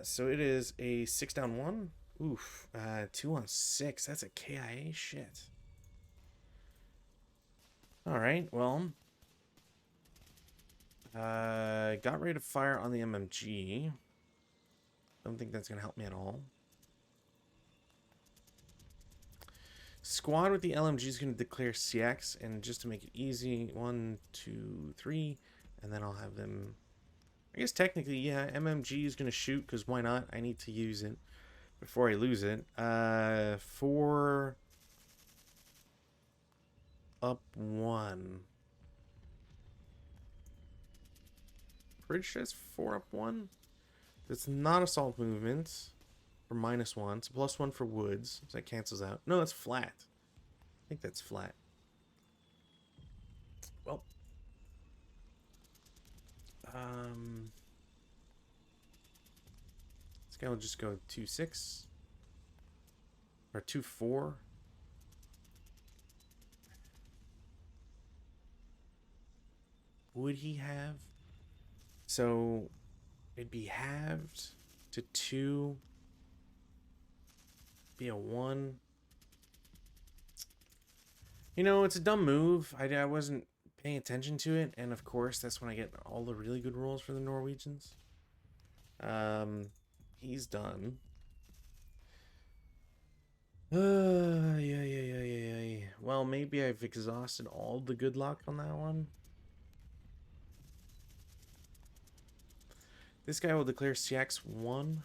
Speaker 1: So it is a 6 down 1. Oof. 2 on 6. That's a KIA. Shit. All right. Well, got ready to fire on the MMG. Don't think that's gonna help me at all. Squad with the LMG is going to declare CX, and just to make it easy, 1, 2, 3, and then I'll have them... I guess technically, yeah, MMG is going to shoot, because why not? I need to use it before I lose it. 4 up 1. Bridge says 4 up 1. It's not assault movement for -1. It's +1 for woods. So that cancels out. No, that's flat. I think that's flat. Well. This guy will just go 2-6. Or 2-4. Would he have? So it'd be halved to 2. Be a 1. You know, it's a dumb move. I wasn't paying attention to it, and of course that's when I get all the really good rolls for the Norwegians. He's done. Yeah. Well, maybe I've exhausted all the good luck on that one. This guy will declare CX 1.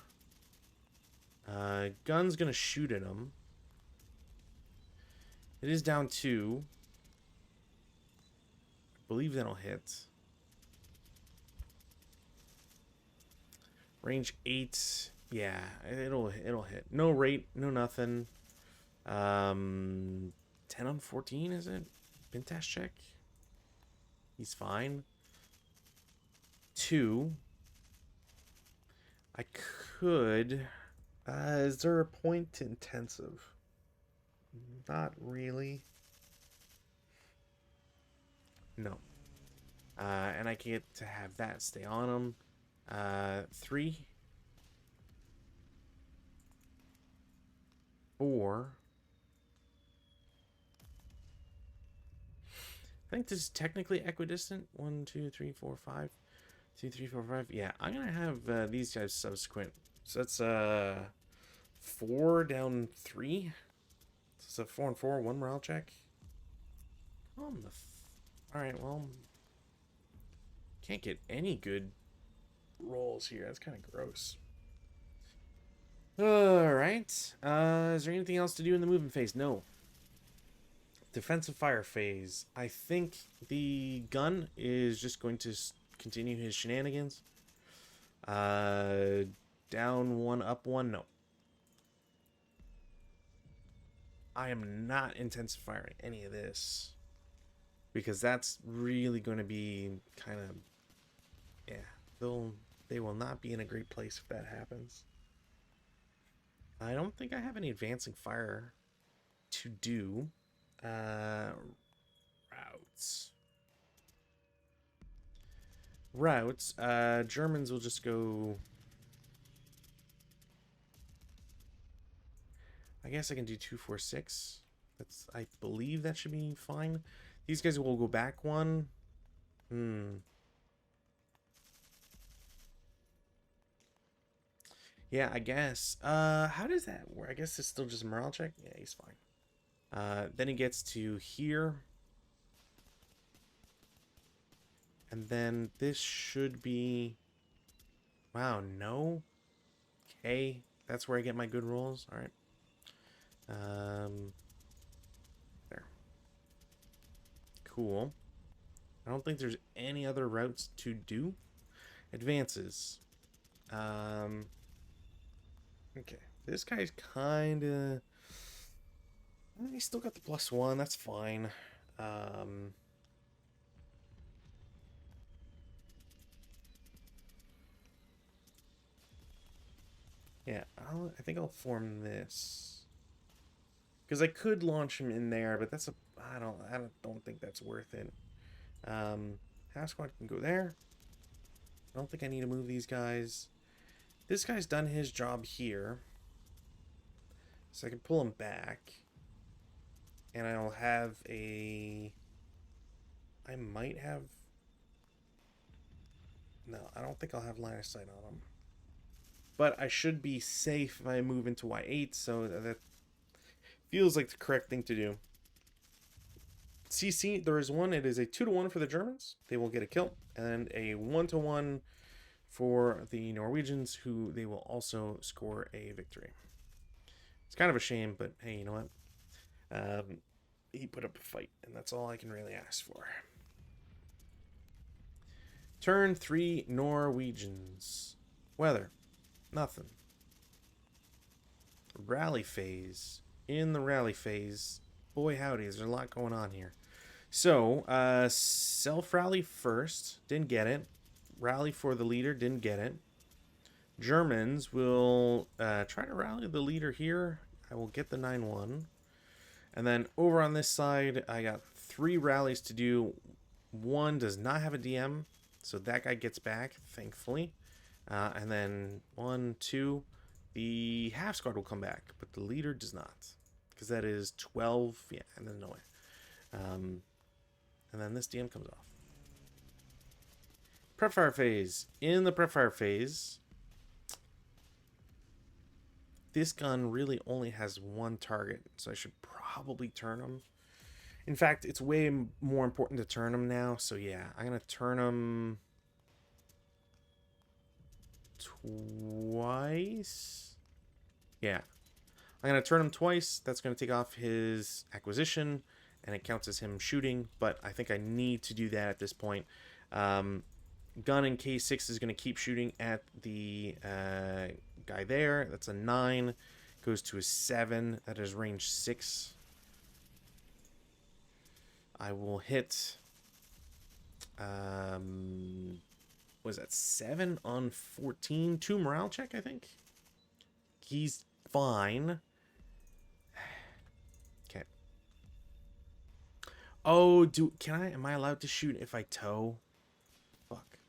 Speaker 1: Gun's gonna shoot at him. It is down 2. I believe that'll hit. Range 8. Yeah, it'll hit. No rate, no nothing. 10 on 14, is it? Pintash check. He's fine. 2. I could. Is there a point to intensive? Not really. No. And I get to have that stay on him. 3. 4. I think this is technically equidistant. 1, 2, 3, 4, 5. 2, 3, 4, 5. Yeah, I'm gonna have these guys subsequent. So that's 4 down 3. So it's a 4 and 4, 1 morale check. On the alright, well, can't get any good rolls here. That's kind of gross. Alright. Is there anything else to do in the movement phase? No. Defensive fire phase. I think the gun is just going to continue his shenanigans. Down 1, up 1. No. I am not intensive firing any of this. Because that's really going to be kind of... Yeah. They will not be in a great place if that happens. I don't think I have any advancing fire to do. Routes. Germans will just go... I guess I can do 2, 4, 6. I believe that should be fine. These guys will go back 1. Yeah, I guess. How does that work? I guess it's still just a morale check. Yeah, he's fine. Then he gets to here. And then this should be... Wow, no? Okay, that's where I get my good rolls. Alright. There. Cool. I don't think there's any other routes to do. Advances. Okay. This guy's kind of... He's still got the +1. That's fine. Yeah, I think I'll form this. Because I could launch him in there, but that's a... I don't think that's worth it. Half squad can go there. I don't think I need to move these guys. This guy's done his job here. So I can pull him back. And I'll have a... I might have... No, I don't think I'll have line of sight on him. But I should be safe if I move into Y8, so that feels like the correct thing to do. CC, there is one. It is a 2-1 for the Germans. They will get a kill. And a 1-1 for the Norwegians, who they will also score a victory. It's kind of a shame, but hey, you know what? He put up a fight, and that's all I can really ask for. Turn 3 Norwegians. Weather. Nothing. Rally phase. In the rally phase. Boy howdy, there's a lot going on here. So, self-rally first. Didn't get it. Rally for the leader. Didn't get it. Germans will try to rally the leader here. I will get the 9-1. And then over on this side, I got 3 rallies to do. One does not have a DM, so that guy gets back, thankfully. And then 1, 2, the half squad will come back, but the leader does not. Because that is 12, yeah, and then no way. And then this DM comes off. Prep fire phase. In the prep fire phase, this gun really only has one target, so I should probably turn him. In fact, it's way more important to turn him now, so yeah, I'm going to turn him twice. Yeah, I'm going to turn him twice. That's going to take off his acquisition, and it counts as him shooting, but I think I need to do that at this point. Gun in K6 is going to keep shooting at the guy there. That's a 9. Goes to a 7. That is range 6. I will hit... was that 7 on 14? 2 morale check, I think. He's fine. Okay. Oh, am I allowed to shoot if I tow? Fuck.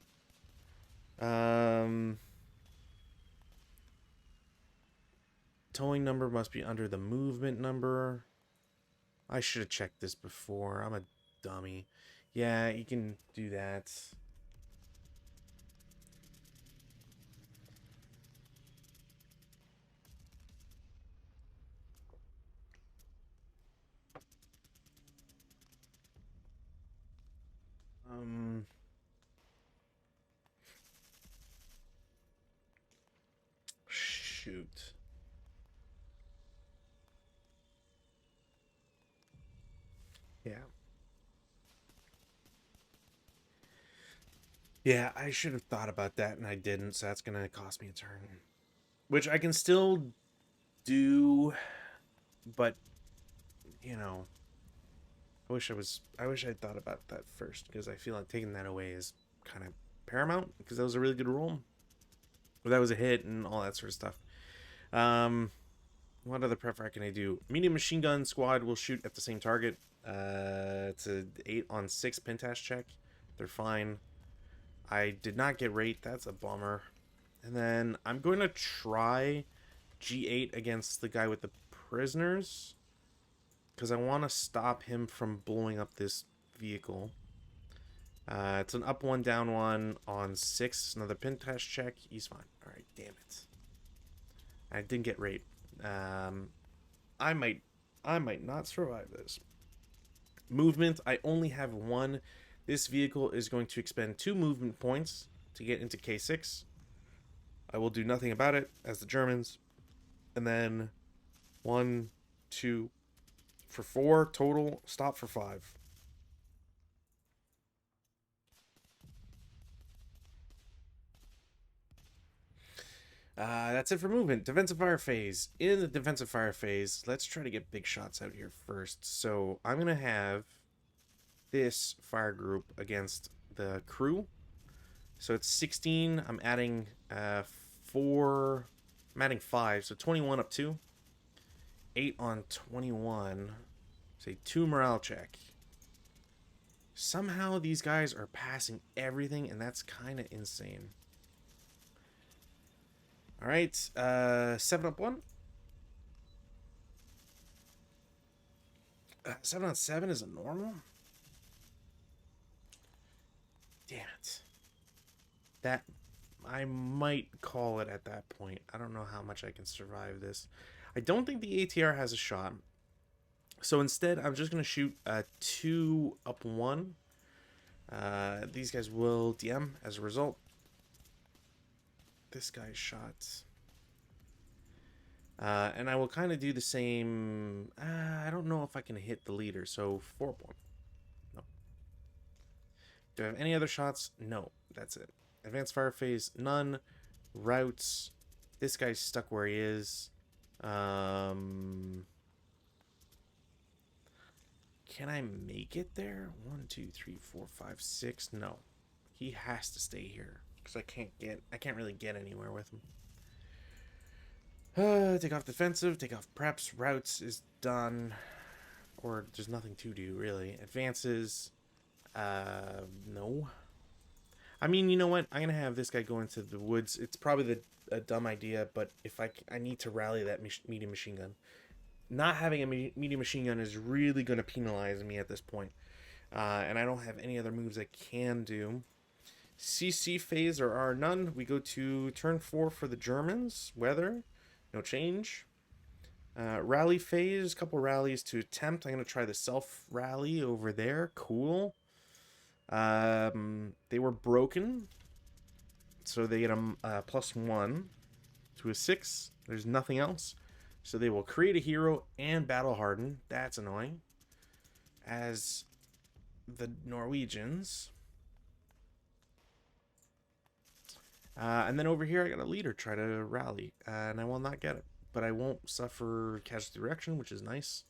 Speaker 1: Towing number must be under the movement number. I should have checked this before. I'm a dummy. Yeah, you can do that. Shoot. Yeah. Yeah, I should have thought about that, and I didn't, so that's going to cost me a turn. Which I can still do, but, you know, I wish I'd thought about that first, because I feel like taking that away is kind of paramount, because that was a really good roll. But that was a hit and all that sort of stuff. What other prep fire can I do? Medium machine gun squad will shoot at the same target. It's a 8 on 6 Pentash check. They're fine. I did not get rate. That's a bummer. And then I'm going to try G8 against the guy with the prisoners, because I want to stop him from blowing up this vehicle. It's an up 1, down 1 on 6. Another Pentash check. He's fine. Alright, damn it. I didn't get rate. I might not survive this. Movement, I only have 1. This vehicle is going to expend 2 movement points to get into K6. I will do nothing about it as the Germans. And then 1, 2, for 4 total, stop for 5. That's it for movement. Defensive fire phase. In the defensive fire phase, let's try to get big shots out here first. So I'm going to have this fire group against the crew. So it's 16. I'm adding 4. I'm adding 5. So 21 up 2. 8 on 21. Say 2 morale check. Somehow these guys are passing everything, and that's kind of insane. Alright, 7 up 1. 7 on 7 is a normal? Damn it. That, I might call it at that point. I don't know how much I can survive this. I don't think the ATR has a shot. So instead, I'm just going to shoot 2 up 1. These guys will DM as a result. This guy's shot. And I will kind of do the same. I don't know if I can hit the leader, so 4 up 1. No. Do I have any other shots? No. That's it. Advanced fire phase, none. Routes. This guy's stuck where he is. Can I make it there? 1, 2, 3, 4, 5, 6. No. He has to stay here. Because I can't really get anywhere with him. Take off defensive, take off preps, routes is done. Or there's nothing to do, really. Advances. No. I mean, you know what? I'm gonna have this guy go into the woods. It's probably a dumb idea, but if I need to rally that medium machine gun. Not having a medium machine gun is really gonna penalize me at this point. And I don't have any other moves I can do. CC phase or R none. We go to turn 4 for the Germans. Weather, no change. Rally phase, couple rallies to attempt. I'm gonna try the self rally over there. Cool. They were broken, so they get a +1 to a 6. There's nothing else, so they will create a hero and battle harden. That's annoying. As the Norwegians. And then over here, I got a leader try to rally, and I will not get it. But I won't suffer casualty reduction, which is nice.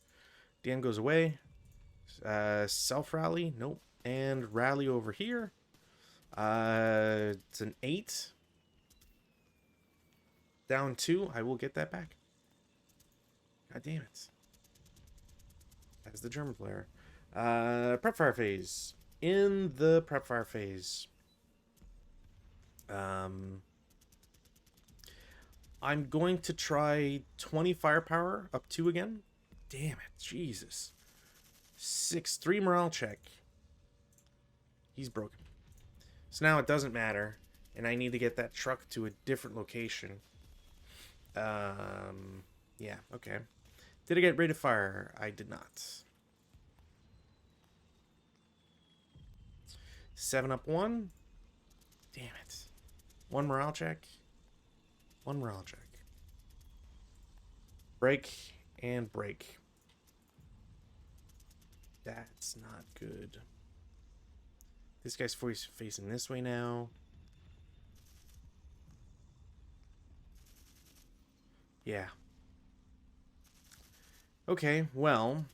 Speaker 1: Dan goes away. Self-rally, nope. And rally over here. It's an 8. Down 2, I will get that back. God damn it. As the German player. Prep fire phase. In the prep fire phase. I'm going to try 20 firepower up 2 again. Damn it, Jesus. 3 morale check. He's broken. So now it doesn't matter, and I need to get that truck to a different location. Yeah, okay. Did I get rate of fire? I did not. 7 up 1. Damn it. 1 morale check. 1 morale check. Break and break. That's not good. This guy's facing this way now. Yeah. Okay, well,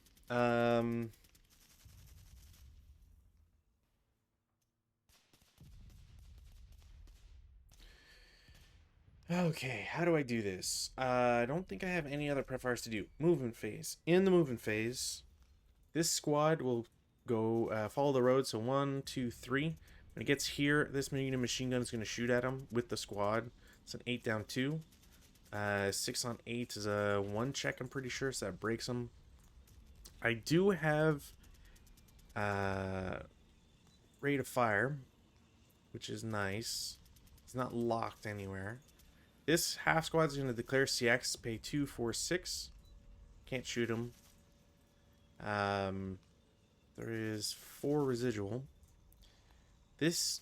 Speaker 1: okay, how do I do this? I don't think I have any other prep fires to do. Movement phase. In the movement phase, this squad will go follow the road. So 1, 2, 3. When it gets here, this medium machine gun is going to shoot at him with the squad. It's an 8 down 2. 6 on 8 is a 1 check, I'm pretty sure, so that breaks him. I do have rate of fire, which is nice. It's not locked anywhere. This half squad is going to declare CX, pay 2, 4, 6. Can't shoot him. There is 4 residual. This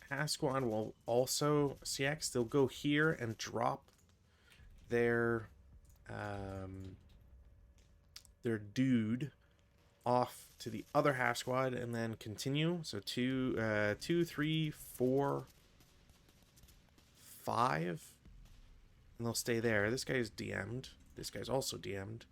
Speaker 1: half squad will also CX. They'll go here and drop their dude off to the other half squad and then continue. So 2, 3, 4, 5. And they'll stay there. This guy's DM'd. This guy's also DM'd.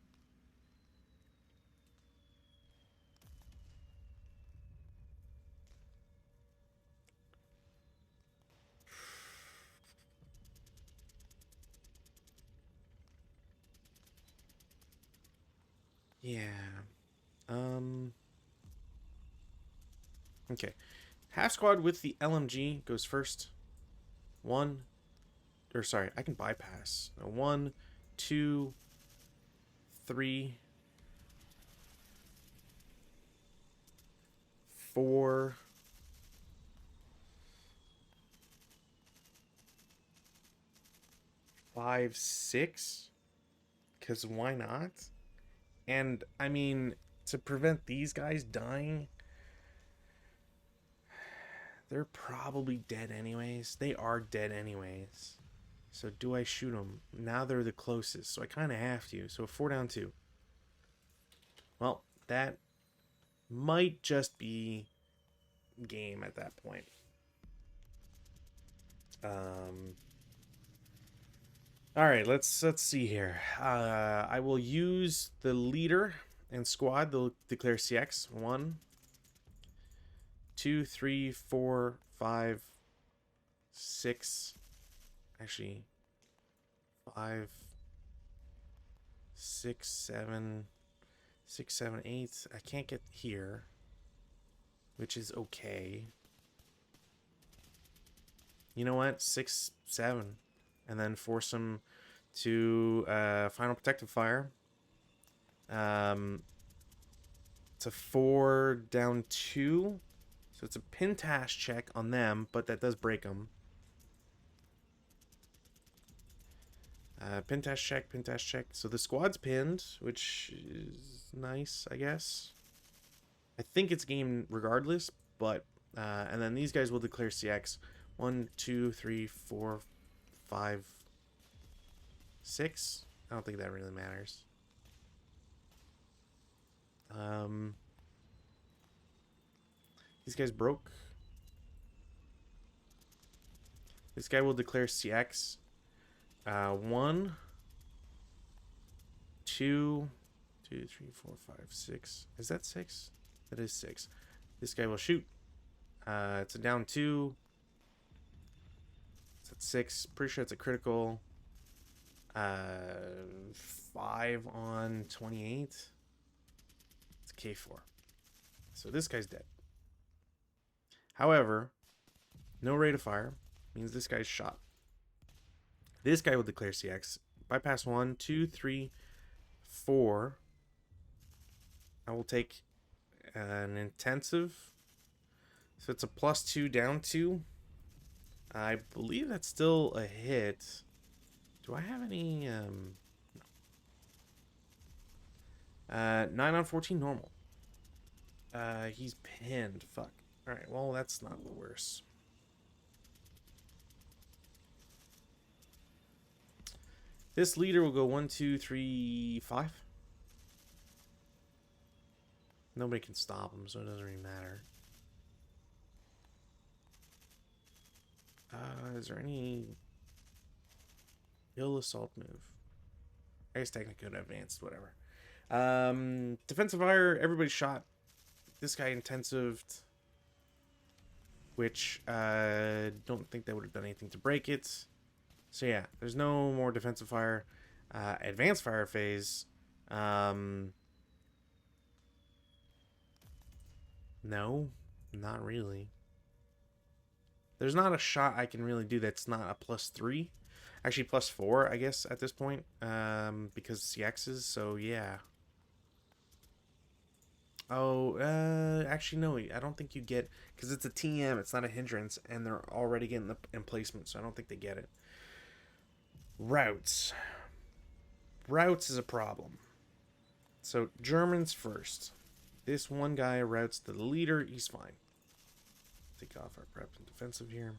Speaker 1: Yeah. Okay. Half squad with the LMG goes first. 1, or sorry, I can bypass. 1, 2, 3, 4, 5, 6. Because why not? And I mean, to prevent these guys dying, they're probably dead anyways. They are dead anyways. So do I shoot them? Now they're the closest, so I kind of have to. So 4 down 2. Well, that might just be game at that point. All right, let's see here. I will use the leader and squad. They'll declare CX. 1, 2, 3, 4, 5, 6. Actually, 5, 6, 7, 6, 7, 8. I can't get here, which is okay. You know what? 6, 7. And then force them to final protective fire. It's a 4 down 2. So it's a pintash check on them, but that does break them. Pintash check, pintash check. So the squad's pinned, which is nice, I guess. I think it's game regardless, but... and then these guys will declare CX. 1, 2, 3, 4, 5, 6. I don't think that really matters. These guys broke. This guy will declare CX. 1, 2, 3, 4, 5, 6. Is that 6? That is 6. This guy will shoot. It's a down 2. It's at 6. Pretty sure it's a critical. 5 on 28. It's a K4. So this guy's dead. However, no rate of fire means this guy's shot. This guy will declare CX. Bypass 1, 2, 3, 4. I will take an intensive. So it's a +2 down 2. I believe that's still a hit. Do I have any? No. 9 on 14 normal. He's pinned. Fuck. All right. Well, that's not the worst. This leader will go 1, 2, 3, 5. Nobody can stop him, so it doesn't really matter. Is there any ill assault move? I guess technically could advanced, whatever. Defensive fire, everybody shot. This guy intensived, which don't think that would have done anything to break it. So yeah, there's no more defensive fire. Advanced fire phase. No, not really. There's not a shot I can really do that's not a +3. Actually, +4, I guess, at this point. Because CX's, so yeah. Oh, actually, no, I don't think you get... Because it's a TM, it's not a hindrance, and they're already getting the emplacement, so I don't think they get it. Routes. Routes is a problem. So, Germans first. This one guy routes the leader, he's fine. Take off our prep and defensive here.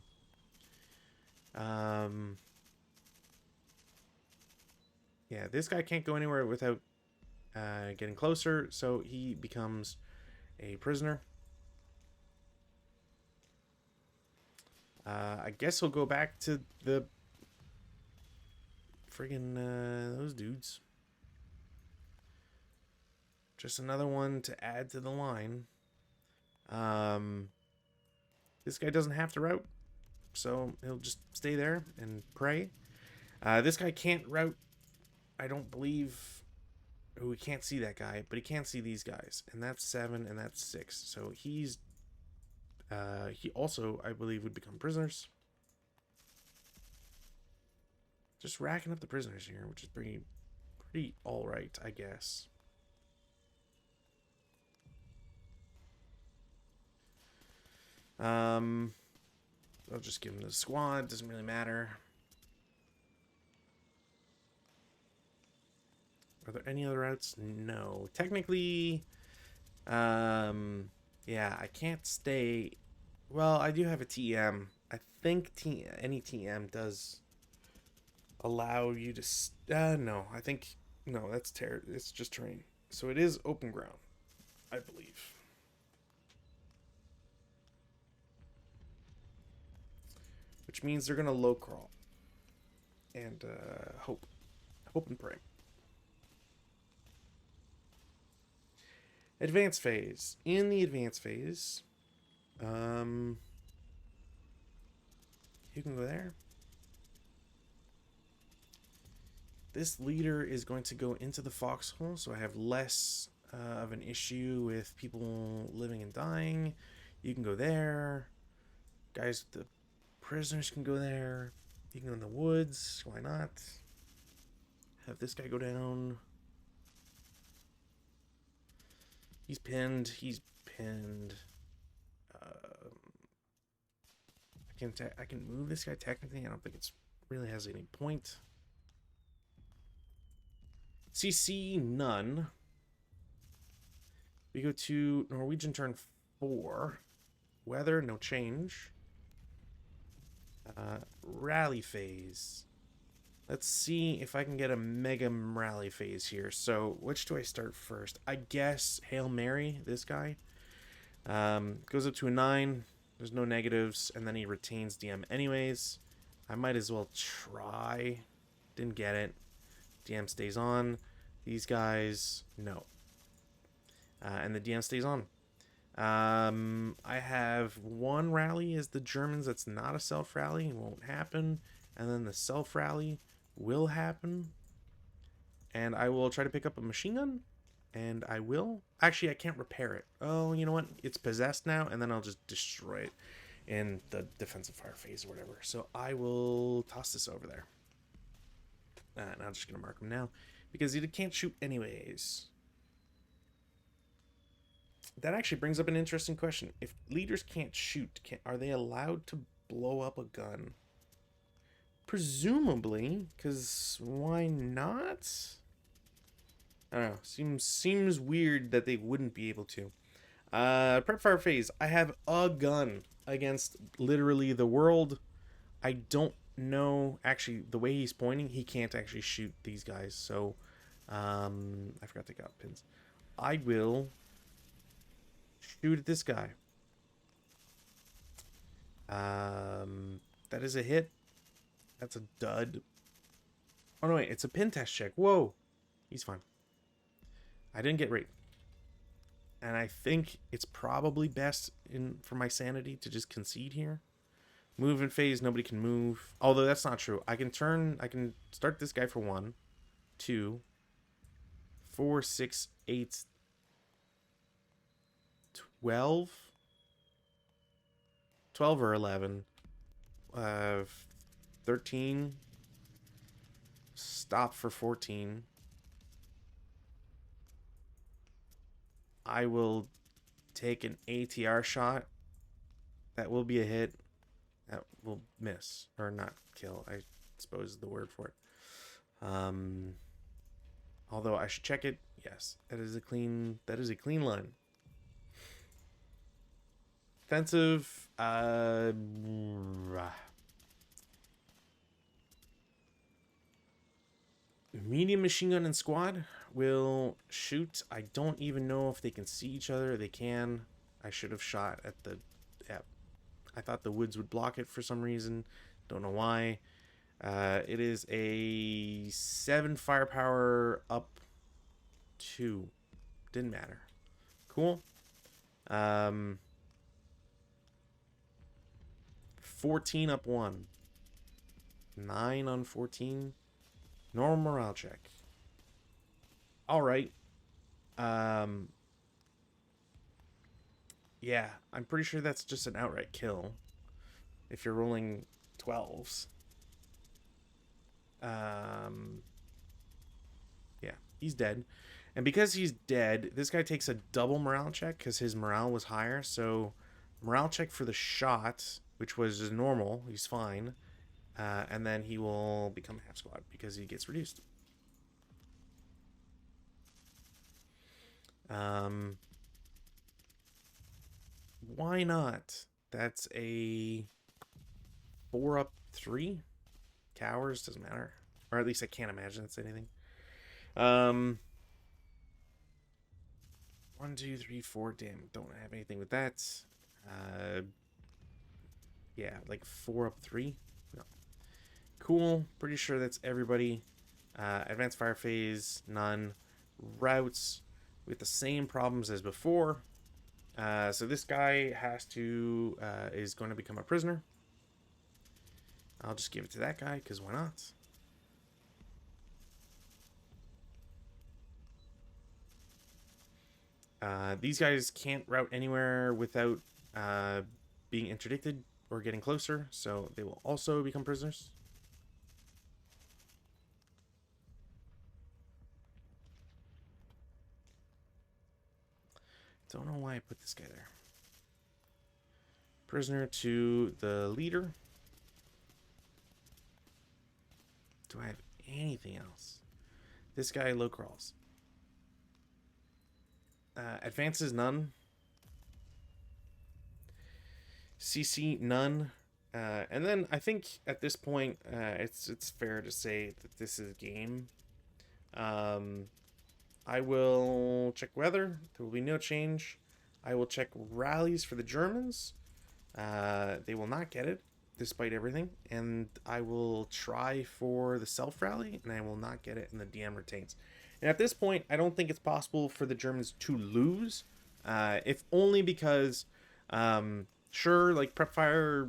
Speaker 1: Yeah, this guy can't go anywhere without getting closer, so he becomes a prisoner. I guess he'll go back to the friggin' those dudes. Just another one to add to the line. This guy doesn't have to route, so he'll just stay there and pray. This guy can't route, I don't believe. Oh, we can't see that guy, but he can't see these guys, and that's 7 and that's 6. So he's he also, I believe, would become prisoners. Just racking up the prisoners here, which is pretty all right, I guess. I'll just give him the squad. Doesn't really matter. Are there any other routes? No. Technically, yeah, I can't stay. Well, I do have a TM. I think any TM does allow you to... no, I think... No, that's it's just terrain. So it is open ground, I believe. which means they're gonna low crawl and hope and pray. Advanced phase. In the advanced phase, you can go there. This leader is going to go into the foxhole, so I have less of an issue with people living and dying. You can go there. Guys, the prisoners can go there. You can go in the woods. Why not? Have this guy go down. He's pinned. He's pinned. I can move this guy technically. I don't think it's really has any point. CC none. We go to Norwegian turn 4. Weather, no change. Rally phase. Let's see if I can get a mega rally phase here. So, which do I start first? I guess Hail Mary, this guy. Goes up to a 9. There's no negatives, and then he retains DM anyways. I might as well try. Didn't get it. DM stays on. These guys, no. And the DM stays on. I have one rally as the Germans. That's not a self rally. It won't happen. And then the self rally will happen. And I will try to pick up a machine gun. And I will. Actually, I can't repair it. Oh, you know what? It's possessed now. And then I'll just destroy it in the defensive fire phase or whatever. So I will toss this over there. And I'm just going to mark him now. Because he can't shoot anyways. That actually brings up an interesting question. If leaders can't shoot, are they allowed to blow up a gun? Presumably, because why not? I don't know. Seems weird that they wouldn't be able to. Prep fire phase. I have a gun against literally the world. I don't know. Actually, the way he's pointing, he can't actually shoot these guys. So, I forgot to take out pins. I will shoot at this guy. That is a hit. That's a dud. Oh no, wait, it's a pin test check. Whoa, he's fine. I didn't get raped, and I think it's probably best for my sanity to just concede here. Move in phase, nobody can move. Although that's not true. I can start this guy for 1, 2, 4, 6, 8, 12 or 11, 13, stop for 14. I will take an ATR shot. That will be a hit. That will miss or not kill, I suppose is the word for it. Although I should check it. Yes, that is a clean line. Defensive, medium machine gun and squad will shoot. I don't even know if they can see each other. They can. I should have shot at the... Yeah. I thought the woods would block it for some reason. Don't know why. It is a 7 firepower up 2. Didn't matter. Cool. 14 up 1. 9 on 14. Normal morale check. Alright. Yeah, I'm pretty sure that's just an outright kill. If you're rolling 12s. Yeah, he's dead. And because he's dead, this guy takes a double morale check because his morale was higher. So, morale check for the shot, which was just normal. He's fine. And then he will become half squad because he gets reduced. Why not? That's a 4 up 3. Towers, doesn't matter. Or at least I can't imagine it's anything. 1, 2, 3, 4. Damn, don't have anything with that. Yeah, like 4 up 3. No. Cool. Pretty sure that's everybody. Advanced fire phase, none. Routes with the same problems as before. So this guy is going to become a prisoner. I'll just give it to that guy, because why not? These guys can't route anywhere without being interdicted or getting closer, so they will also become prisoners. Don't know why I put this guy there. Prisoner to the leader. Do I have anything else? This guy low crawls. Advances, none. CC, none. And then I think at this point, it's fair to say that this is game. I will check weather. There will be no change. I will check rallies for the Germans. They will not get it, despite everything. And I will try for the self rally, and I will not get it, and the DM retains. And at this point, I don't think it's possible for the Germans to lose, if only because, sure, like prep fire,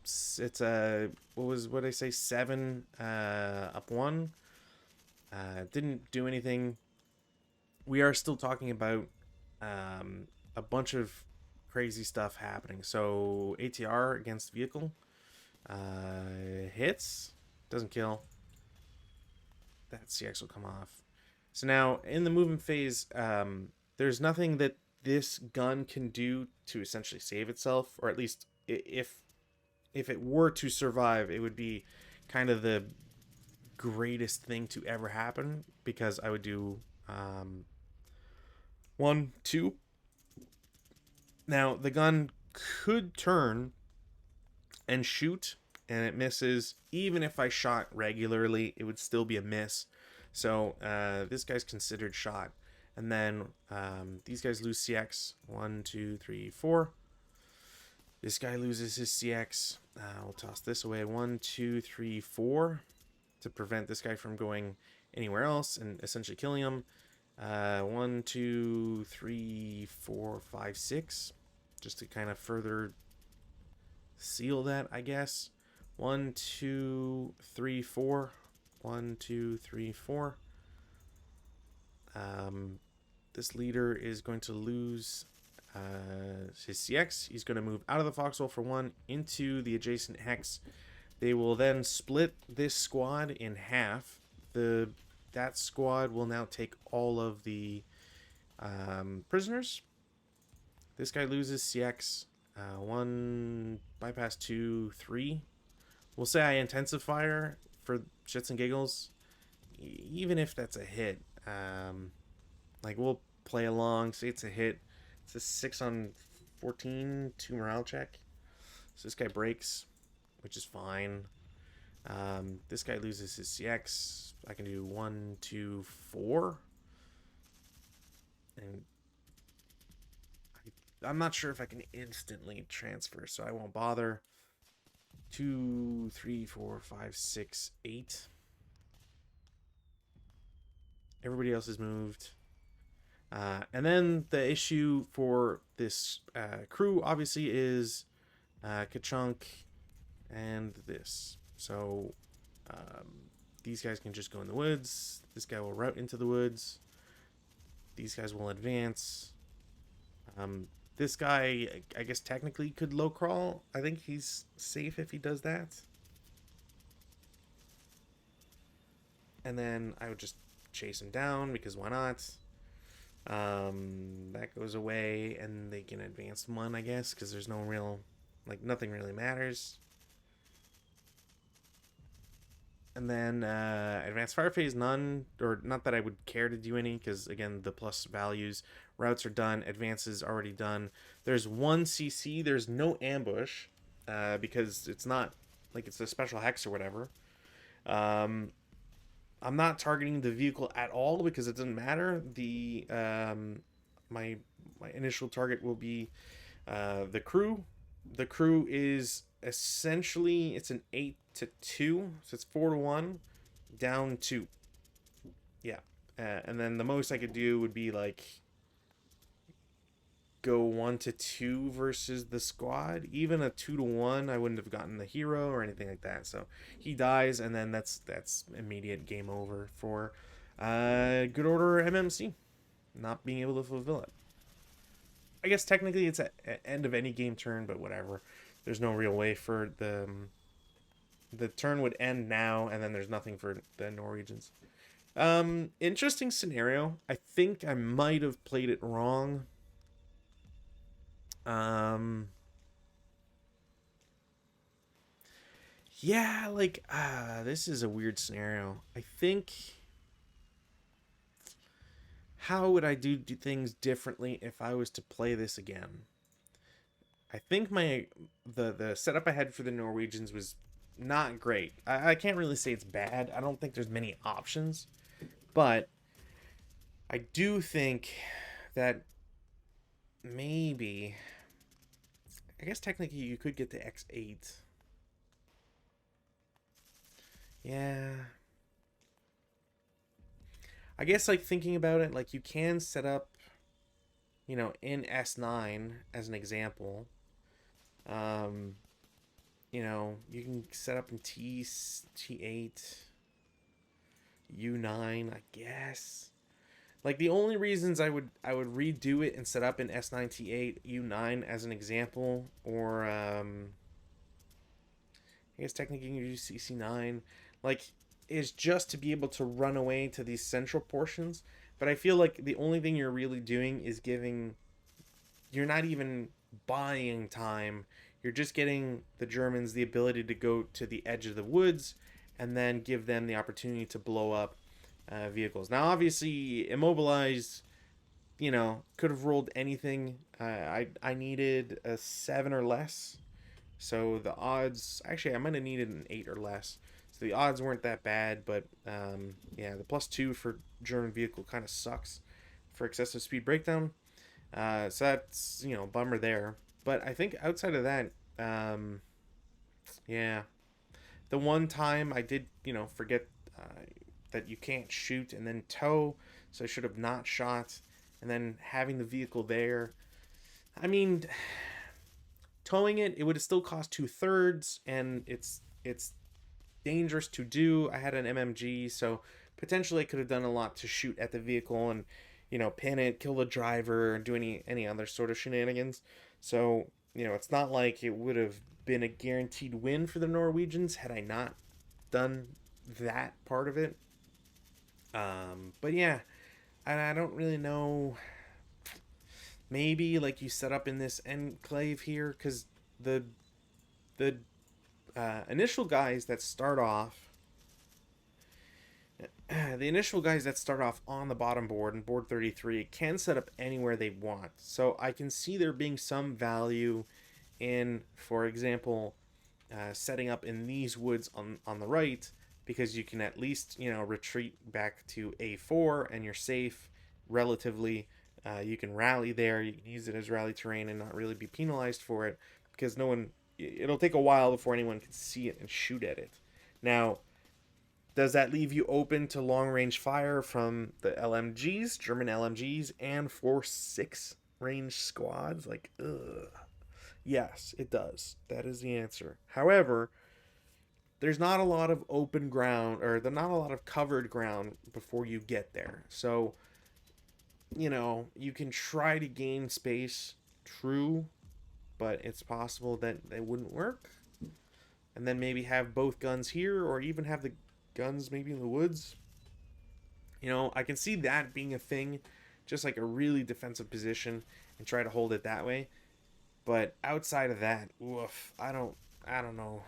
Speaker 1: it's what did I say, 7 up 1. Didn't do anything. We are still talking about a bunch of crazy stuff happening. So ATR against vehicle hits, doesn't kill. That CX will come off. So now in the movement phase, there's nothing that this gun can do to essentially save itself, or at least if it were to survive, it would be kind of the greatest thing to ever happen, because I would do 1, 2. Now the gun could turn and shoot, and it misses. Even if I shot regularly, it would still be a miss. So this guy's considered shot. And then these guys lose CX. 1, 2, 3, 4. This guy loses his CX. We'll toss this away. 1, 2, 3, 4 to prevent this guy from going anywhere else and essentially killing him. 1, 2, 3, 4, 5, 6. Just to kind of further seal that, I guess. 1, 2, 3, 4. 1, 2, 3, 4. This leader is going to lose his CX. He's going to move out of the foxhole for 1 into the adjacent hex. They will then split this squad in half. That squad will now take all of the prisoners. This guy loses CX. 1, bypass 2, 3. We'll say I intensify for shits and giggles. Even if that's a hit. Like, we'll play along, say it's a hit. It's a 6 on 14, 2 morale check. So this guy breaks, which is fine. This guy loses his CX. I can do 1, 2, 4. And I'm not sure if I can instantly transfer, so I won't bother. 2, 3, 4, 5, 6, 8. Everybody else is moved. And then the issue for this crew, obviously, is Kachunk and this. So these guys can just go in the woods. This guy will route into the woods. These guys will advance. This guy, I guess, technically could low crawl. I think he's safe if he does that. And then I would just chase him down, because why not? That goes away, and they can advance 1, I guess, because there's no real, like, nothing really matters. And then advanced fire phase, none, or not that I would care to do any, because again, the plus values. Routes are done, advances already done. There's 1 CC. There's no ambush, because it's not like it's a special hex or whatever. I'm not targeting the vehicle at all, because it doesn't matter. The my initial target will be the crew. The crew is essentially it's an 8-2, so it's 4-1 down 2. Yeah. And then the most I could do would be like go 1-2 versus the squad. Even a 2-1, I wouldn't have gotten the hero or anything like that. So he dies, and then that's immediate game over for Good Order MMC not being able to fulfill it. I guess technically it's at end of any game turn, but whatever. There's no real way for the turn would end now, and then there's nothing for the Norwegians. Interesting scenario. I think I might have played it wrong. Yeah, like this is a weird scenario. I think how would I do things differently if I was to play this again? I think the setup I had for the Norwegians was not great. I can't really say it's bad. I don't think there's many options, but I do think that maybe I guess technically you could get to X8. Yeah. I guess like thinking about it, like you can set up, in S9 as an example. You can set up in T8, U9, I guess. Like the only reasons I would redo it and set up in S9, T8, U9 as an example, or I guess technically you can do CC9, like is just to be able to run away to these central portions. But I feel like the only thing you're really doing is you're not even buying time. You're just getting the Germans the ability to go to the edge of the woods and then give them the opportunity to blow up vehicles. Now, obviously, immobilized, could have rolled anything. I needed a 7 or less. So the odds, actually, I might have needed an 8 or less. So the odds weren't that bad, but yeah, the +2 for German vehicle kind of sucks for excessive speed breakdown. So that's, bummer there. But I think outside of that, yeah, the one time I did, forget that you can't shoot and then tow, so I should have not shot, and then having the vehicle there. I mean, towing it would have still cost 2/3, and it's dangerous to do. I had an MMG, so potentially I could have done a lot to shoot at the vehicle and pin it, kill the driver, and do any other sort of shenanigans. So it's not like it would have been a guaranteed win for the Norwegians had I not done that part of it. But yeah, I don't really know. Maybe like you set up in this enclave here, because the initial guys that start off the initial guys that start off on the bottom board in board 33 can set up anywhere they want. So I can see there being some value in, for example, setting up in these woods on the right, because you can at least retreat back to A4 and you're safe relatively. You can rally there. You can use it as rally terrain and not really be penalized for it, because it'll take a while before anyone can see it and shoot at it. Now, does that leave you open to long range fire from the LMGs, German LMGs, and 4-6 range squads? Like, ugh. Yes, it does. That is the answer. However, there's not a lot of open ground, or there's not a lot of covered ground before you get there. So, you can try to gain space, true, but it's possible that it wouldn't work. And then maybe have both guns here, or even have the guns maybe in the woods. I can see that being a thing, just like a really defensive position, and try to hold it that way. But outside of that, oof, I don't know.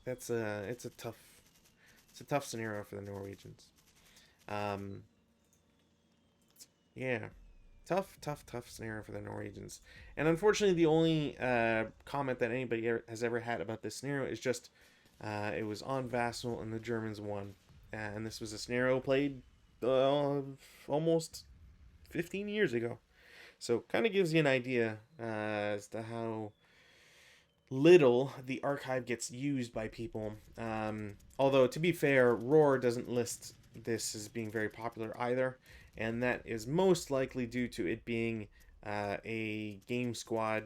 Speaker 1: It's a tough scenario for the Norwegians. Yeah, tough scenario for the Norwegians. And unfortunately, the only comment that anybody has ever had about this scenario is just it was on Vassal and the Germans won. And this was a scenario played almost 15 years ago. So kind of gives you an idea as to how little the archive gets used by people. Although, to be fair, Roar doesn't list this as being very popular either, and that is most likely due to it being a Game Squad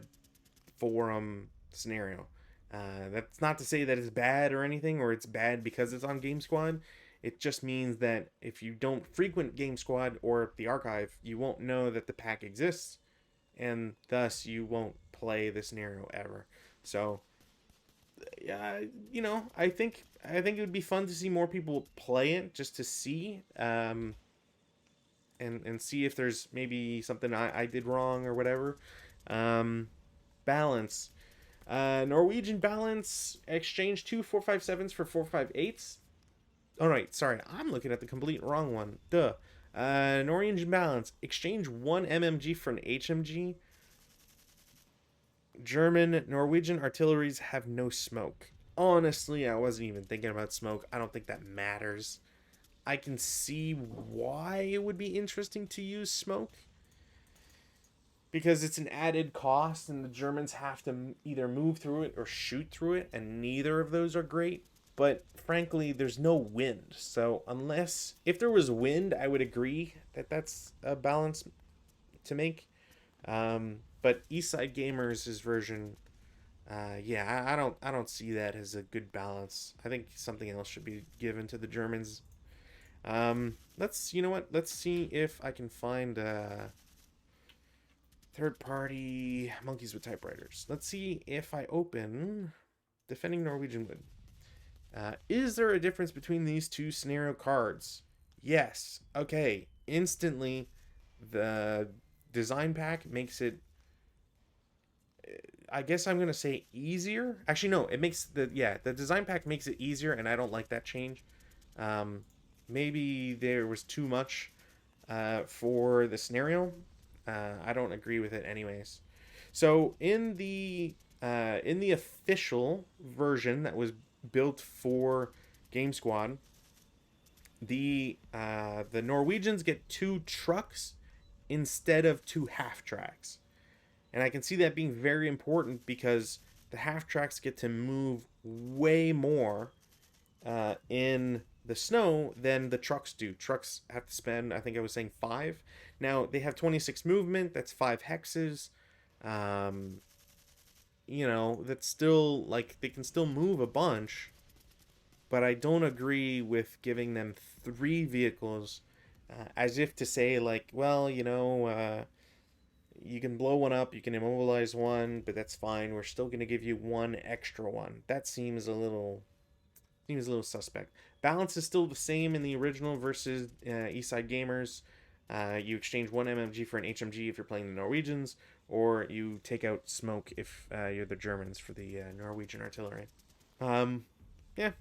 Speaker 1: forum scenario. That's not to say that it's bad or anything, or it's bad because it's on Game Squad. It just means that if you don't frequent Game Squad or the archive, you won't know that the pack exists, and thus you won't play the scenario ever. So, yeah, I think it would be fun to see more people play it just to see, and see if there's maybe something I did wrong or whatever. Um, Balance. Norwegian balance exchange 2 457s for 458s. All right, sorry, I'm looking at the complete wrong one. Duh. Norwegian balance exchange one MMG for an HMG. German Norwegian artilleries have no smoke. Honestly, I wasn't even thinking about smoke. I don't think that matters. I can see why it would be interesting to use smoke, because it's an added cost and the Germans have to either move through it or shoot through it, and neither of those are great. But frankly, there's no wind. So unless if there was wind, I would agree that that's a balance to make. But Eastside Gamers' version, yeah, I don't see that as a good balance. I think something else should be given to the Germans. You know what? Let's see if I can find third party monkeys with typewriters. Let's see if I open Defending Norwegian Wood. Is there a difference between these two scenario cards? Yes. Okay. Instantly, the design pack makes it, I guess I'm gonna say, easier. Actually, no. It makes the design pack makes it easier, and I don't like that change. Um, Maybe there was too much for the scenario. I don't agree with it, anyways. So in the official version that was built for Game Squad, the Norwegians get 2 trucks instead of 2 half tracks. And I can see that being very important because the half tracks get to move way more in the snow than the trucks do. Trucks have to spend, I think I was saying 5. Now, they have 26 movement, that's 5 hexes. Um, that's still, like, they can still move a bunch, but I don't agree with giving them 3 vehicles, as if to say, like, well, you can blow one up, you can immobilize one, but that's fine. We're still going to give you 1 extra one. That seems a little suspect. Balance is still the same in the original versus Eastside Gamers. You exchange 1 MMG for an HMG if you're playing the Norwegians, or you take out smoke if you're the Germans for the Norwegian artillery. Um, yeah,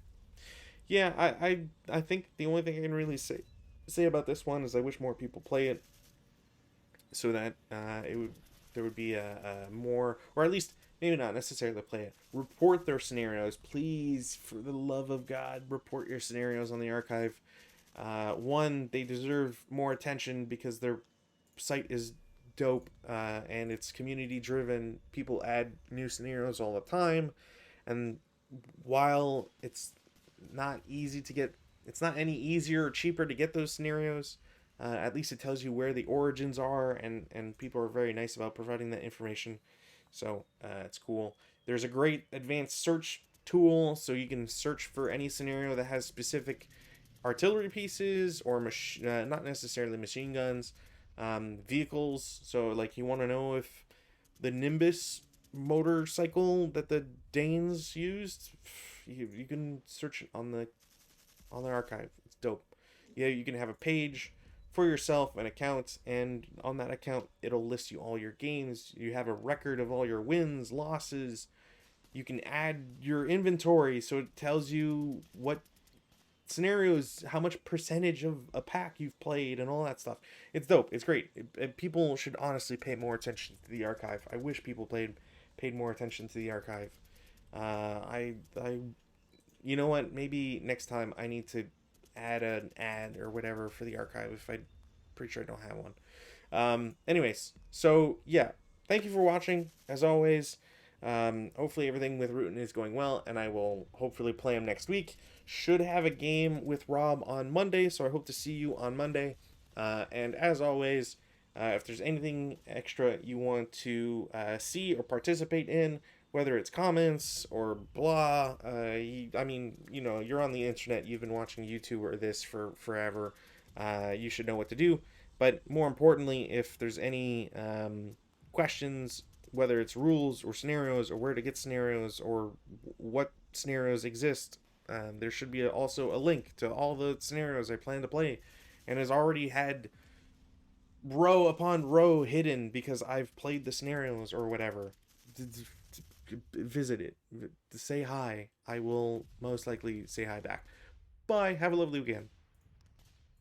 Speaker 1: yeah. I think the only thing I can really say about this one is I wish more people play it, so that there would be a more, or at least maybe not necessarily play it, report their scenarios, please, for the love of God, report your scenarios on the archive. One, they deserve more attention because their site is dope, and it's community driven. People add new scenarios all the time, and while it's not any easier or cheaper to get those scenarios. At least it tells you where the origins are, and people are very nice about providing that information. So it's cool. There's a great advanced search tool, so you can search for any scenario that has specific artillery pieces or not necessarily machine guns, vehicles. So, like, you want to know if the Nimbus motorcycle that the Danes used, you can search it on the archive. It's dope. Yeah, you can have a page for yourself, an account, and on that account it'll list you all your games. You have a record of all your wins, losses. You can add your inventory, so it tells you what scenarios, how much percentage of a pack you've played, and all that stuff. It's dope. It's great. People should honestly pay more attention to the archive. I wish people paid more attention to the archive. I you know what? Maybe next time I need to add an ad or whatever for the archive if I'm pretty sure I don't have one. Anyways, so yeah, thank you for watching as always. Hopefully everything with Rutan is going well, and I will hopefully play him next week. Should have a game with Rob on Monday, so I hope to see you on Monday. And as always, if there's anything extra you want to see or participate in, whether it's comments or blah, I mean, you know, you're on the internet, you've been watching YouTube or this for forever. You should know what to do. But more importantly, if there's any questions, whether it's rules or scenarios or where to get scenarios or what scenarios exist, there should be also a link to all the scenarios I plan to play, and has already had row upon row hidden because I've played the scenarios or whatever. Visit it. Say hi. I will most likely say hi back. Bye. Have a lovely weekend.